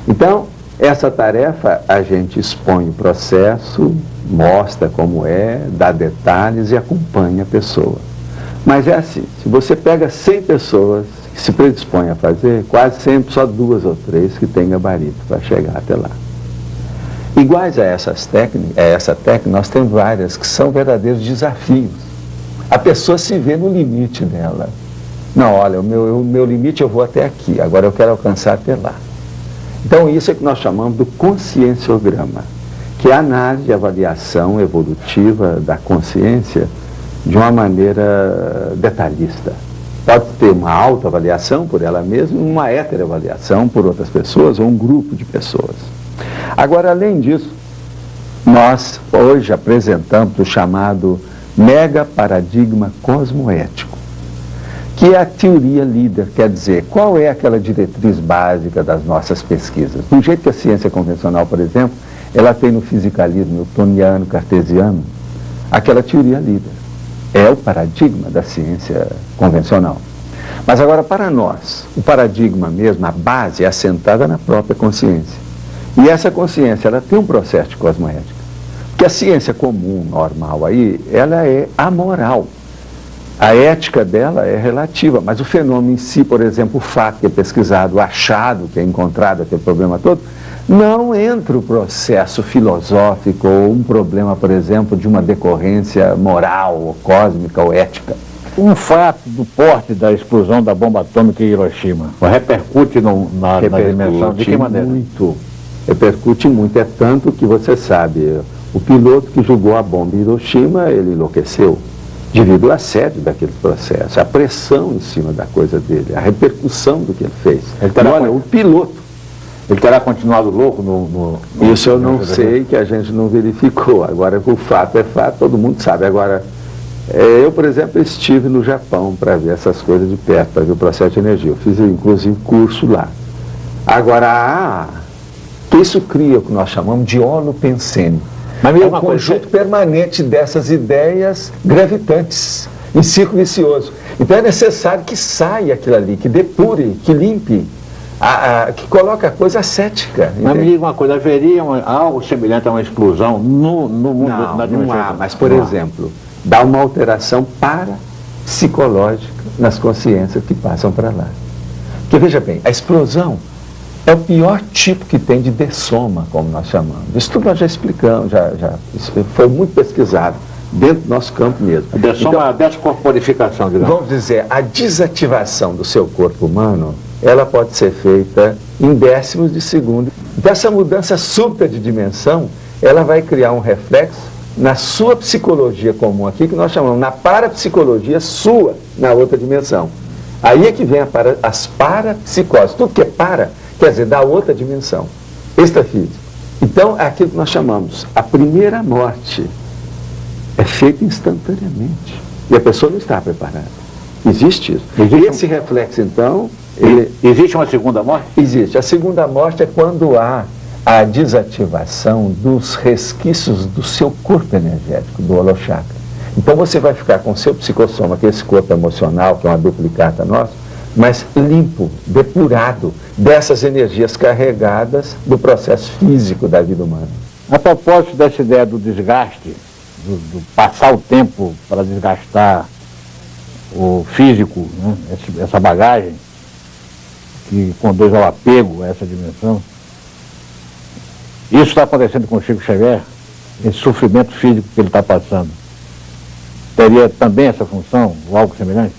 Então, essa tarefa, a gente expõe o processo, mostra como é, dá detalhes e acompanha a pessoa. Mas é assim, se você pega 100 pessoas que se predispõem a fazer, quase sempre só 2 ou 3 que têm gabarito para chegar até lá. Iguais a essa técnica, nós temos várias que são verdadeiros desafios. A pessoa se vê no limite dela. Não, olha, o meu limite eu vou até aqui, agora eu quero alcançar até lá. Então isso é que nós chamamos do conscienciograma, que é a análise e avaliação evolutiva da consciência de uma maneira detalhista. Pode ter uma autoavaliação por ela mesma, uma heteroavaliação por outras pessoas ou um grupo de pessoas. Agora, além disso, nós hoje apresentamos o chamado mega paradigma cosmoético, que é a teoria líder, quer dizer, qual é aquela diretriz básica das nossas pesquisas. Do jeito que a ciência convencional, por exemplo, ela tem no fisicalismo newtoniano, cartesiano, aquela teoria líder. É o paradigma da ciência convencional. Mas agora, para nós, o paradigma mesmo, a base é assentada na própria consciência. E essa consciência, ela tem um processo de cosmoética. Porque a ciência comum, normal aí, ela é amoral. A ética dela é relativa, mas o fenômeno em si, por exemplo, o fato que é pesquisado, o achado que é encontrado, aquele problema todo, não entra o processo filosófico ou um problema, por exemplo, de uma decorrência moral, ou cósmica ou ética. Um fato do porte da explosão da bomba atômica em Hiroshima repercute na dimensão de que maneira? Repercute muito, é tanto que você sabe, o piloto que jogou a bomba em Hiroshima, ele enlouqueceu devido ao assédio daquele processo, a pressão em cima da coisa dele, a repercussão do que ele fez. Olha, o piloto, ele terá continuado louco Isso eu não sei, que a gente não verificou. Agora, o fato é fato, todo mundo sabe. Agora, eu, por exemplo, estive no Japão para ver essas coisas de perto, para ver o processo de energia. Eu fiz, inclusive, curso lá. Agora, isso cria o que nós chamamos de holopensene. Mas é um conjunto permanente dessas ideias gravitantes, em ciclo vicioso. Então é necessário que saia aquilo ali, que depure, que limpe, que coloque a coisa ascética. Mas me diga uma coisa, haveria algo semelhante a uma explosão no mundo da dimensão? Não há, mas, por exemplo, dá uma alteração parapsicológica nas consciências que passam para lá. Porque, veja bem, a explosão é o pior tipo que tem de dessoma, como nós chamamos. Isso tudo nós já explicamos, isso foi muito pesquisado, dentro do nosso campo mesmo. A dessoma, então, a descorporificação, digamos. Vamos dizer, a desativação do seu corpo humano, ela pode ser feita em décimos de segundo. Então, essa mudança súbita de dimensão, ela vai criar um reflexo na sua psicologia comum aqui, que nós chamamos na parapsicologia sua, na outra dimensão. Aí é que vem as parapsicoses. Tudo que é quer dizer, da outra dimensão, extrafísica. Então, é aquilo que nós chamamos, a primeira morte é feita instantaneamente. E a pessoa não está preparada. Existe isso. Esse reflexo, então... Existe uma segunda morte? Existe. A segunda morte é quando há a desativação dos resquícios do seu corpo energético, do holochakra. Então, você vai ficar com o seu psicossoma, que é esse corpo emocional, que é uma duplicata nossa, mas limpo, depurado dessas energias carregadas do processo físico da vida humana. A propósito dessa ideia do desgaste, do passar o tempo para desgastar o físico, né, essa bagagem que conduz ao apego a essa dimensão, isso está acontecendo com o Chico Xavier, esse sofrimento físico que ele está passando. teria também essa função, ou algo semelhante?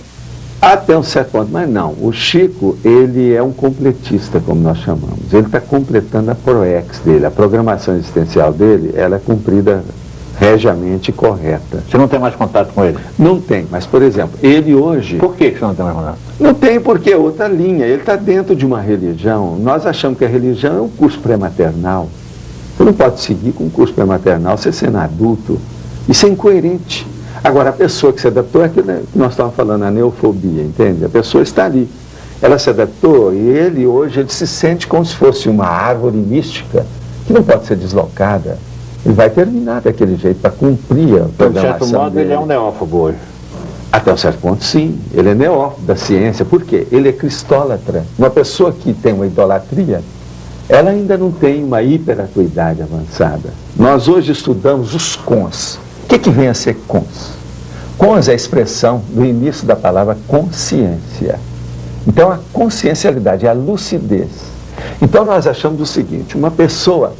Até um certo ponto, mas não. O Chico, ele é um completista, como nós chamamos. Ele está completando a ProEx dele, a programação existencial dele, ela é cumprida regiamente correta. Você não tem mais contato com ele? Não tem, mas, por exemplo, ele hoje... Por que você não tem mais contato? Não tem, porque é outra linha. Ele está dentro de uma religião. Nós achamos que a religião é um curso pré-maternal. Você não pode seguir com um curso pré-maternal, você sendo adulto. Isso é incoerente. Agora, a pessoa que se adaptou é aquilo que nós estávamos falando, a neofobia, entende? A pessoa está ali. Ela se adaptou e ele, hoje, ele se sente como se fosse uma árvore mística que não pode ser deslocada. Ele vai terminar daquele jeito para cumprir a programação De certo modo, dele. ele é um neófobo hoje. Até um certo ponto, sim. Ele é neófobo da ciência. Por quê? Ele é cristólatra. Uma pessoa que tem uma idolatria, ela ainda não tem uma hiperacuidade avançada. Nós hoje estudamos os cons. O que vem a ser cons? Cons é a expressão do início da palavra consciência. Então, a consciencialidade é a lucidez. Então, nós achamos o seguinte, uma pessoa,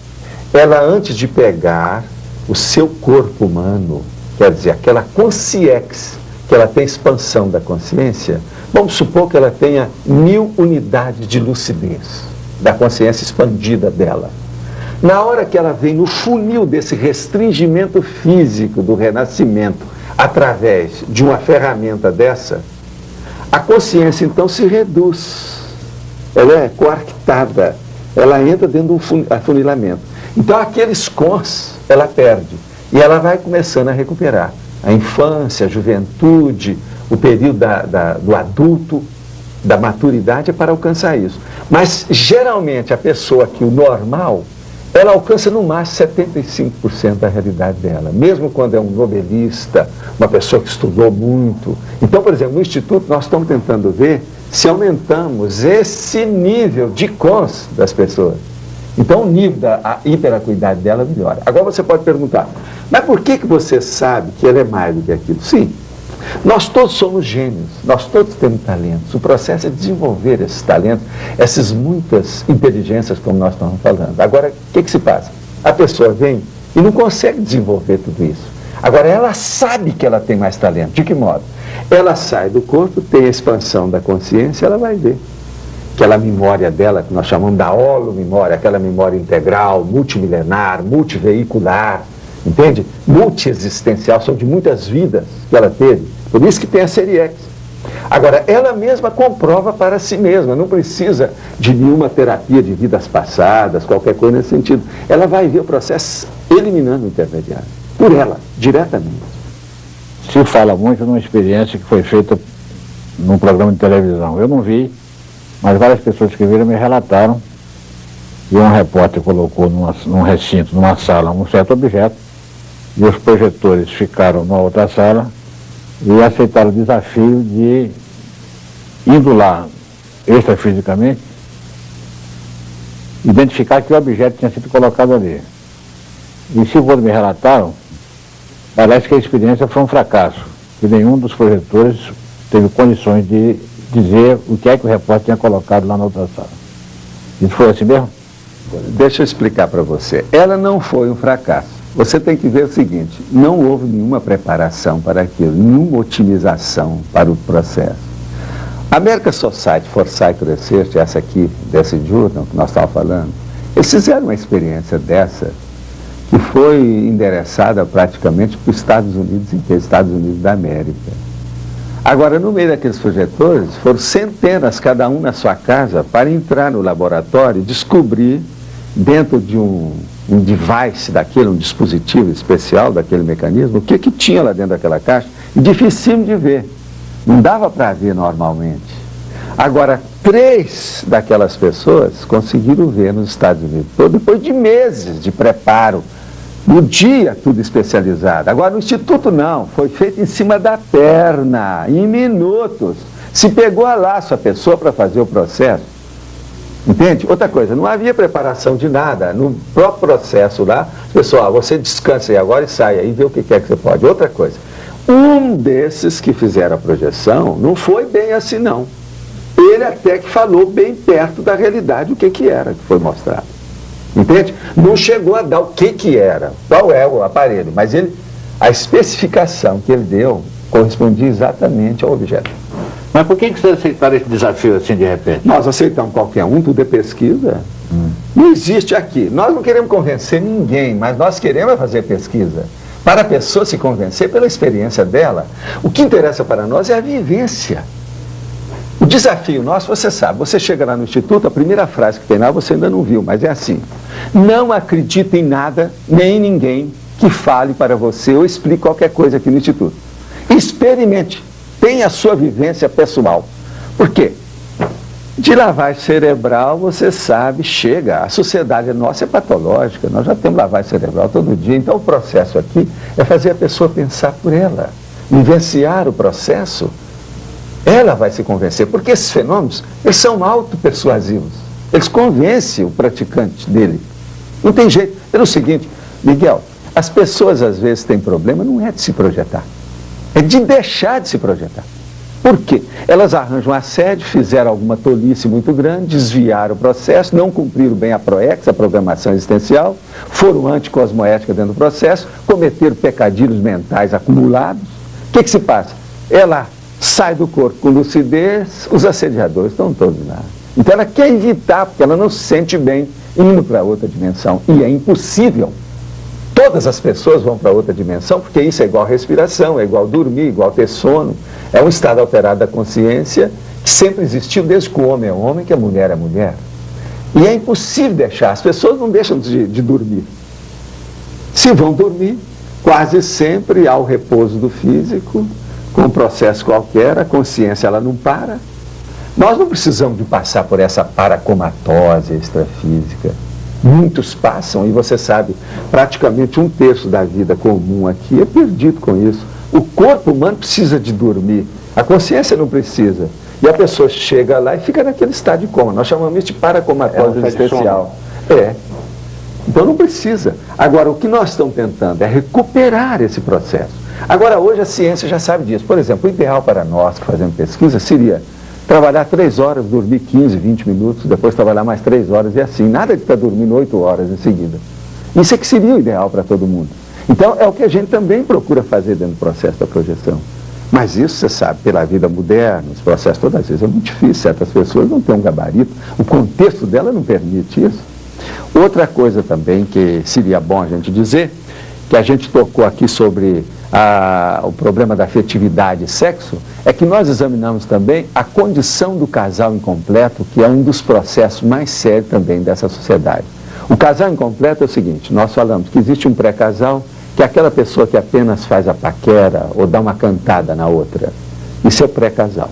ela antes de pegar o seu corpo humano, quer dizer, aquela consciex, que ela tem expansão da consciência, vamos supor que ela tenha 1000 unidades de lucidez, da consciência expandida dela. Na hora que ela vem no funil desse restringimento físico do renascimento, através de uma ferramenta dessa, a consciência então se reduz, ela é coartada, ela entra dentro de um afunilamento. Então aqueles cons ela perde e ela vai começando a recuperar. A infância, a juventude, o período do adulto, da maturidade é para alcançar isso. Mas geralmente a pessoa que o normal, ela alcança no máximo 75% da realidade dela, mesmo quando é um nobelista, uma pessoa que estudou muito. Então, por exemplo, no Instituto nós estamos tentando ver se aumentamos esse nível de cons das pessoas. Então o nível da hiperacuidade dela melhora. Agora você pode perguntar, mas por que você sabe que ela é mais do que aquilo? Sim, nós todos somos gênios, nós todos temos talentos. O processo é desenvolver esses talentos, essas muitas inteligências como nós estamos falando. Agora, o que se passa? A pessoa vem e não consegue desenvolver tudo isso. Agora, ela sabe que ela tem mais talento. De que modo? Ela sai do corpo, tem a expansão da consciência, ela vai ver. Aquela memória dela, que nós chamamos da holomemória, aquela memória integral, multimilenar, multiveicular, entende? Multiexistencial, são de muitas vidas que ela teve. Por isso que tem a série X. Agora, ela mesma comprova para si mesma, não precisa de nenhuma terapia de vidas passadas, qualquer coisa nesse sentido. Ela vai ver o processo eliminando o intermediário, por ela, diretamente. Se fala muito numa experiência que foi feita num programa de televisão. Eu não vi, mas várias pessoas que viram me relataram e um repórter colocou num recinto, numa sala, um certo objeto, e os projetores ficaram numa outra sala e aceitaram o desafio de, indo lá extrafisicamente, identificar que o objeto tinha sido colocado ali. E segundo me relataram, parece que a experiência foi um fracasso, que nenhum dos projetores teve condições de dizer o que é que o repórter tinha colocado lá na outra sala. Isso foi assim mesmo? Deixa eu explicar para você. Ela não foi um fracasso. Você tem que ver o seguinte, não houve nenhuma preparação para aquilo, nenhuma otimização para o processo. A American Society for Psychic Research, essa aqui, desse journal que nós estávamos falando, eles fizeram uma experiência dessa que foi endereçada praticamente para os Estados Unidos inteiro, Estados Unidos da América. Agora, no meio daqueles projetores, foram centenas, cada um na sua casa, para entrar no laboratório e descobrir, dentro de um device daquele, um dispositivo especial daquele mecanismo, o que tinha lá dentro daquela caixa, e dificílimo de ver. Não dava para ver normalmente. Agora, 3 daquelas pessoas conseguiram ver nos Estados Unidos, depois de meses de preparo, no dia tudo especializado. Agora no Instituto não, foi feito em cima da perna, em minutos. Se pegou a laço a pessoa para fazer o processo. Entende? Outra coisa, não havia preparação de nada. No próprio processo lá, pessoal, você descansa aí agora e sai aí e vê o que quer que você pode. Outra coisa, um desses que fizeram a projeção não foi bem assim não. Ele até que falou bem perto da realidade o que era que foi mostrado. Entende? Não chegou a dar o que era, qual é o aparelho, mas ele a especificação que ele deu correspondia exatamente ao objeto. Mas por que vocês aceitaram esse desafio assim de repente? Nós aceitamos qualquer um, tudo é pesquisa. Não existe aqui. Nós não queremos convencer ninguém, mas nós queremos fazer pesquisa. Para a pessoa se convencer pela experiência dela, o que interessa para nós é a vivência. O desafio nosso, você sabe, você chega lá no Instituto, a primeira frase que tem lá você ainda não viu, mas é assim: não acredite em nada, nem em ninguém que fale para você ou explique qualquer coisa aqui no Instituto. Experimente, tenha a sua vivência pessoal. Por quê? De lavagem cerebral, você sabe, chega, a sociedade nossa é patológica, nós já temos lavagem cerebral todo dia, então o processo aqui é fazer a pessoa pensar por ela, vivenciar o processo, ela vai se convencer, porque esses fenômenos, eles são autopersuasivos, eles convencem o praticante dele, não tem jeito. É o seguinte, Miguel, as pessoas às vezes têm problema, não é de se projetar, é de deixar de se projetar. Por quê? Elas arranjam assédio, fizeram alguma tolice muito grande, desviaram o processo, não cumpriram bem a PROEX, a programação existencial, foram anticosmoética dentro do processo, cometeram pecadilhos mentais acumulados. O que se passa? Ela sai do corpo com lucidez, os assediadores estão todos lá. Então ela quer evitar, porque ela não se sente bem indo para outra dimensão. E é impossível. Todas as pessoas vão para outra dimensão, porque isso é igual respiração, é igual dormir, igual ter sono. É um estado alterado da consciência que sempre existiu desde que o homem é homem, que a mulher é mulher. E é impossível deixar, as pessoas não deixam de dormir. Se vão dormir, quase sempre há o repouso do físico, com um processo qualquer, a consciência ela não para. Nós não precisamos de passar por essa paracomatose extrafísica. Muitos passam, e você sabe, praticamente 1/3 da vida comum aqui é perdido com isso. O corpo humano precisa de dormir, a consciência não precisa. E a pessoa chega lá e fica naquele estado de coma. Nós chamamos isso de paracomatose existencial. É. Então não precisa. Agora, o que nós estamos tentando é recuperar esse processo. Agora, hoje a ciência já sabe disso. Por exemplo, o ideal para nós que fazemos pesquisa seria trabalhar 3 horas, dormir 15, 20 minutos, depois trabalhar mais 3 horas e assim. Nada de estar dormindo 8 horas em seguida. Isso é que seria o ideal para todo mundo. Então, é o que a gente também procura fazer dentro do processo da projeção. Mas isso, você sabe, pela vida moderna, os processos todas as vezes é muito difícil. Certas pessoas não têm um gabarito, o contexto dela não permite isso. Outra coisa também que seria bom a gente dizer, que a gente tocou aqui sobre o problema da afetividade e sexo, é que nós examinamos também a condição do casal incompleto, que é um dos processos mais sérios também dessa sociedade. O casal incompleto é o seguinte: nós falamos que existe um pré-casal, que é aquela pessoa que apenas faz a paquera ou dá uma cantada na outra. Isso é o pré-casal.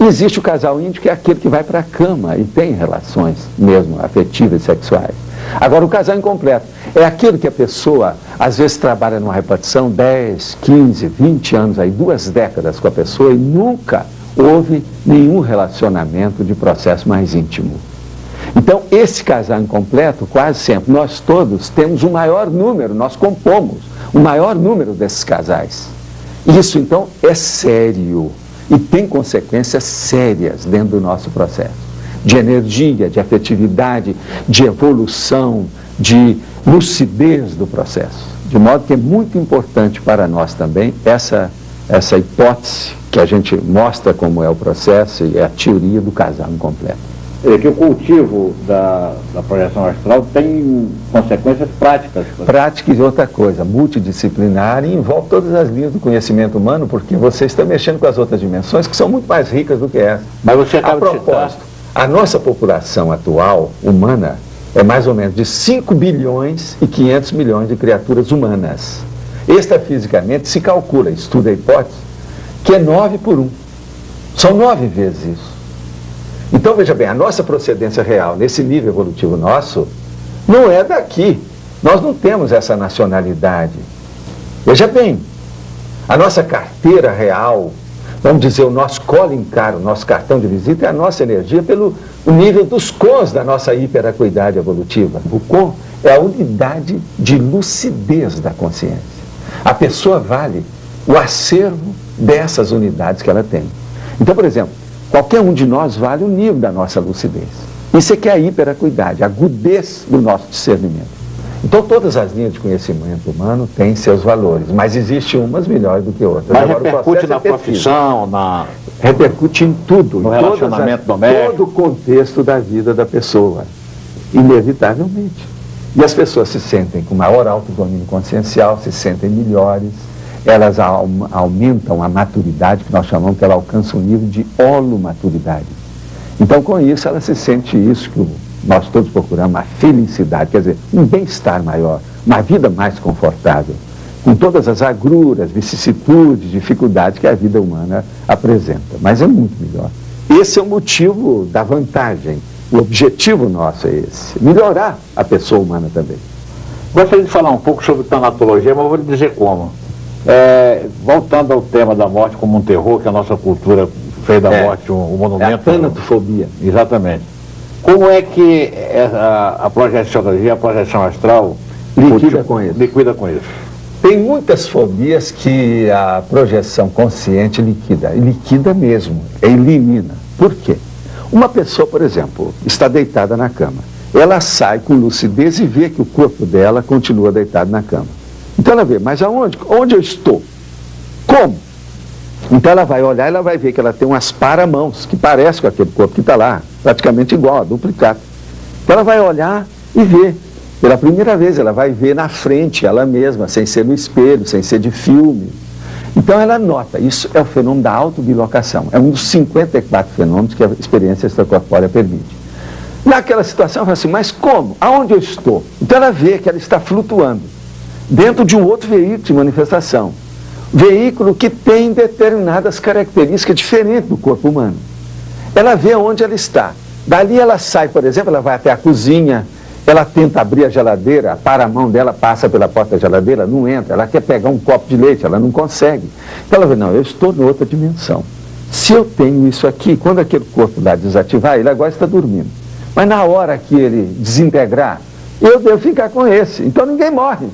Existe o casal íntimo, que é aquele que vai para a cama e tem relações mesmo afetivas e sexuais. Agora, o casal incompleto é aquele que a pessoa, às vezes, trabalha numa repartição 10, 15, 20 anos, aí 2 décadas com a pessoa e nunca houve nenhum relacionamento de processo mais íntimo. Então, esse casal incompleto, quase sempre, nós todos temos o maior número, nós compomos o maior número desses casais. Isso, então, é sério e tem consequências sérias dentro do nosso processo. De energia, de afetividade, de evolução, de lucidez do processo. De modo que é muito importante para nós também essa hipótese que a gente mostra como é o processo e é a teoria do casal incompleto. É que o cultivo da projeção astral tem consequências práticas. Práticas e outra coisa, multidisciplinar, e envolve todas as linhas do conhecimento humano, porque você está mexendo com as outras dimensões que são muito mais ricas do que essa. Mas você acaba de citar... A nossa população atual, humana, é mais ou menos de 5 bilhões e 500 milhões de criaturas humanas. Extrafisicamente se calcula, estuda a hipótese, que é 9 por 1. São 9 vezes isso. Então, veja bem, a nossa procedência real, nesse nível evolutivo nosso, não é daqui. Nós não temos essa nacionalidade. Veja bem, a nossa carteira real, vamos dizer, o nosso calling card, o nosso cartão de visita é a nossa energia pelo nível dos cons da nossa hiperacuidade evolutiva. O com é a unidade de lucidez da consciência. A pessoa vale o acervo dessas unidades que ela tem. Então, por exemplo, qualquer um de nós vale o nível da nossa lucidez. Isso é que é a hiperacuidade, a agudez do nosso discernimento. Então todas as linhas de conhecimento humano têm seus valores, mas existem umas melhores do que outras. Mas agora, repercute na profissão, repercute em tudo, no em relacionamento doméstico. todo o contexto da vida da pessoa, inevitavelmente. E as pessoas se sentem com maior autodomínio consciencial, se sentem melhores, elas aumentam a maturidade, que nós chamamos que ela alcança um nível de holomaturidade. Então, com isso, ela se sente isso que nós todos procuramos, a felicidade, quer dizer, um bem-estar maior, uma vida mais confortável, com todas as agruras, vicissitudes, dificuldades que a vida humana apresenta. Mas é muito melhor. Esse é o motivo da vantagem. O objetivo nosso é esse, melhorar a pessoa humana também. Gostaria de falar um pouco sobre tanatologia, mas vou lhe dizer como. Voltando ao tema da morte como um terror, que a nossa cultura fez da morte um monumento. É a tanatofobia. Exatamente. Como é que a projeciologia, a projeção astral Liquida com isso. Liquida com isso? Tem muitas fobias que a projeção consciente liquida. E liquida mesmo, elimina. Por quê? Uma pessoa, por exemplo, está deitada na cama. Ela sai com lucidez e vê que o corpo dela continua deitado na cama. Então ela vê, mas aonde? Onde eu estou? Como? Então ela vai olhar e ela vai ver que ela tem umas paramãos que parecem com aquele corpo que está lá, praticamente igual, duplicado. Então ela vai olhar e ver. Pela primeira vez ela vai ver na frente ela mesma, sem ser no espelho, sem ser de filme. Então ela nota, isso é o fenômeno da autobilocação. É um dos 54 fenômenos que a experiência extracorpórea permite. Naquela situação ela fala assim, mas como? Aonde eu estou? Então ela vê que ela está flutuando dentro de um outro veículo de manifestação. Veículo que tem determinadas características diferentes do corpo humano. Ela vê onde ela está. Dali ela sai, por exemplo, ela vai até a cozinha, ela tenta abrir a geladeira, a paramão dela passa pela porta da geladeira, não entra. Ela quer pegar um copo de leite, ela não consegue. Então ela vê, não, eu estou em outra dimensão. Se eu tenho isso aqui, quando aquele corpo lá desativar, ele agora está dormindo. Mas na hora que ele desintegrar, eu devo ficar com esse. Então ninguém morre.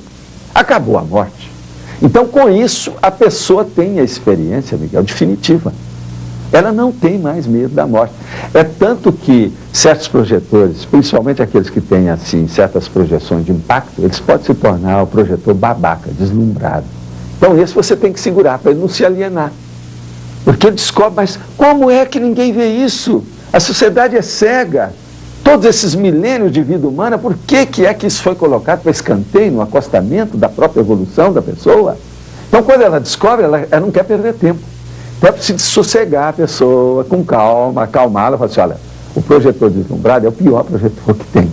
Acabou a morte. Então, com isso, a pessoa tem a experiência, Miguel, definitiva. Ela não tem mais medo da morte. É tanto que certos projetores, principalmente aqueles que têm, assim, certas projeções de impacto, eles podem se tornar o projetor babaca, deslumbrado. Então, esse você tem que segurar para ele não se alienar. Porque ele descobre, mas como é que ninguém vê isso? A sociedade é cega. Todos esses milênios de vida humana, por que é que isso foi colocado para escanteio, no acostamento da própria evolução da pessoa? Então, quando ela descobre, ela não quer perder tempo. Então, é preciso sossegar a pessoa, com calma, acalmá-la, falar assim, olha, o projetor deslumbrado é o pior projetor que tem.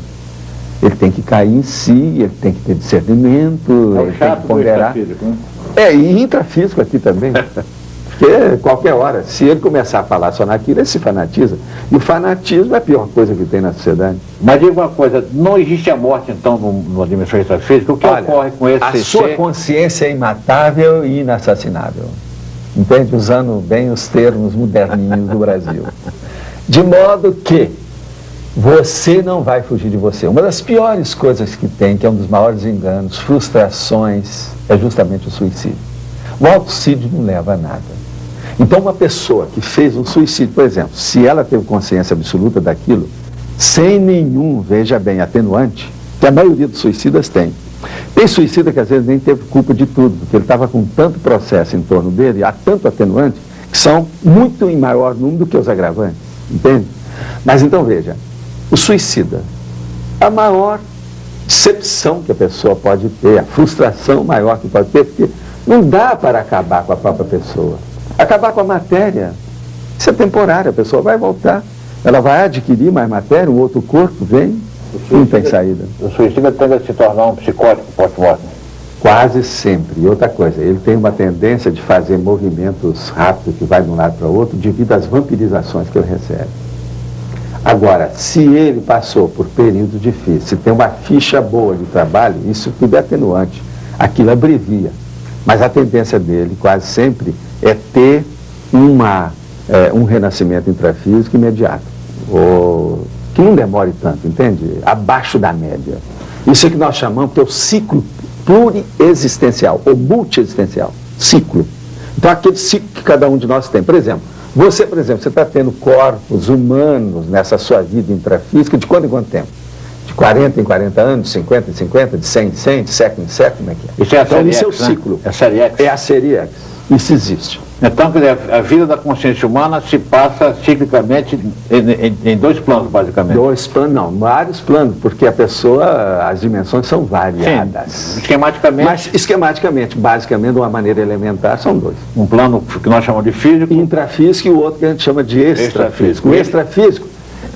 Ele tem que cair em si, ele tem que ter discernimento, ele tem que ponderar. E intrafísico aqui também. Porque qualquer hora, se ele começar a falar só naquilo, ele se fanatiza. E o fanatismo é a pior coisa que tem na sociedade. Mas diga uma coisa, não existe a morte, então, numa dimensão extrafísica? O que ocorre com esse ser? A sua consciência é imatável e inassassinável. Entende? Usando bem os termos moderninhos do Brasil. De modo que você não vai fugir de você. Uma das piores coisas que tem, que é um dos maiores enganos, frustrações, é justamente o suicídio. O autossídio não leva a nada. Então, uma pessoa que fez um suicídio, por exemplo, se ela teve consciência absoluta daquilo, sem nenhum, veja bem, atenuante, que a maioria dos suicidas tem. Tem suicida que às vezes nem teve culpa de tudo, porque ele estava com tanto processo em torno dele, há tanto atenuante, que são muito em maior número do que os agravantes, entende? Mas então veja, o suicida, a maior decepção que a pessoa pode ter, a frustração maior que pode ter, porque não dá para acabar com a própria pessoa. Acabar com a matéria, isso é temporário, a pessoa vai voltar, ela vai adquirir mais matéria, um outro corpo vem, não tem saída. O suicida tende a se tornar um psicótico pós-morte? Quase sempre. E outra coisa, ele tem uma tendência de fazer movimentos rápidos, que vai de um lado para o outro, devido às vampirizações que ele recebe. Agora, se ele passou por períodos difíceis, se tem uma ficha boa de trabalho, isso tudo é atenuante. Aquilo abrevia. Mas a tendência dele, quase sempre, é ter um renascimento intrafísico imediato. Que não demore tanto, entende? Abaixo da média. Isso é que nós chamamos que é o ciclo pluriexistencial, ou multiexistencial. Ciclo. Então, aquele ciclo que cada um de nós tem. Por exemplo, você está tendo corpos humanos nessa sua vida intrafísica de quanto em quanto tempo? De 40 em 40 anos, 50 em 50, de 100 em 100, de século em século, como é que é? Isso é a então, série isso é o X, né? ciclo. É a série X. É a série X. Isso existe. Então, quer dizer, a vida da consciência humana se passa ciclicamente em dois planos, basicamente. Dois planos, não, vários planos, porque a pessoa, as dimensões são variadas. Sim, esquematicamente. Mas, esquematicamente, basicamente, de uma maneira elementar, são dois. Um plano que nós chamamos de físico. Intrafísico e o outro que a gente chama de extrafísico. O extrafísico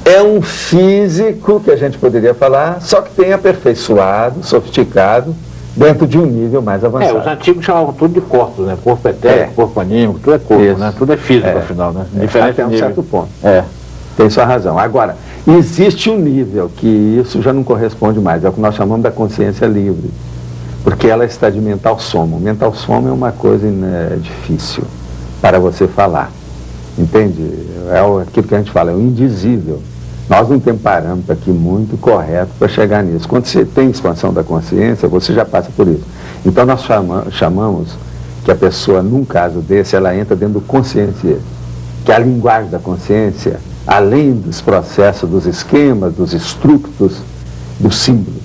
é um físico, que a gente poderia falar, só que tem aperfeiçoado, sofisticado, dentro de um nível mais avançado. Os antigos chamavam tudo de corpos, né? Corpo etérico, corpo anímico, tudo é corpo, Isso. né? Tudo é físico, afinal, né? Diferente até um nível. certo ponto. É. Tem sua razão. Agora, existe um nível que isso já não corresponde mais, é o que nós chamamos da consciência livre, porque ela está de mental soma. O mental soma é uma coisa difícil para você falar, entende? Aquilo que a gente fala, é o indizível. Nós não temos parâmetro aqui muito correto para chegar nisso. Quando você tem expansão da consciência, você já passa por isso. Então nós chamamos que a pessoa, num caso desse, ela entra dentro do consciência, que é a linguagem da consciência, além dos processos, dos esquemas, dos estrutos, dos símbolos.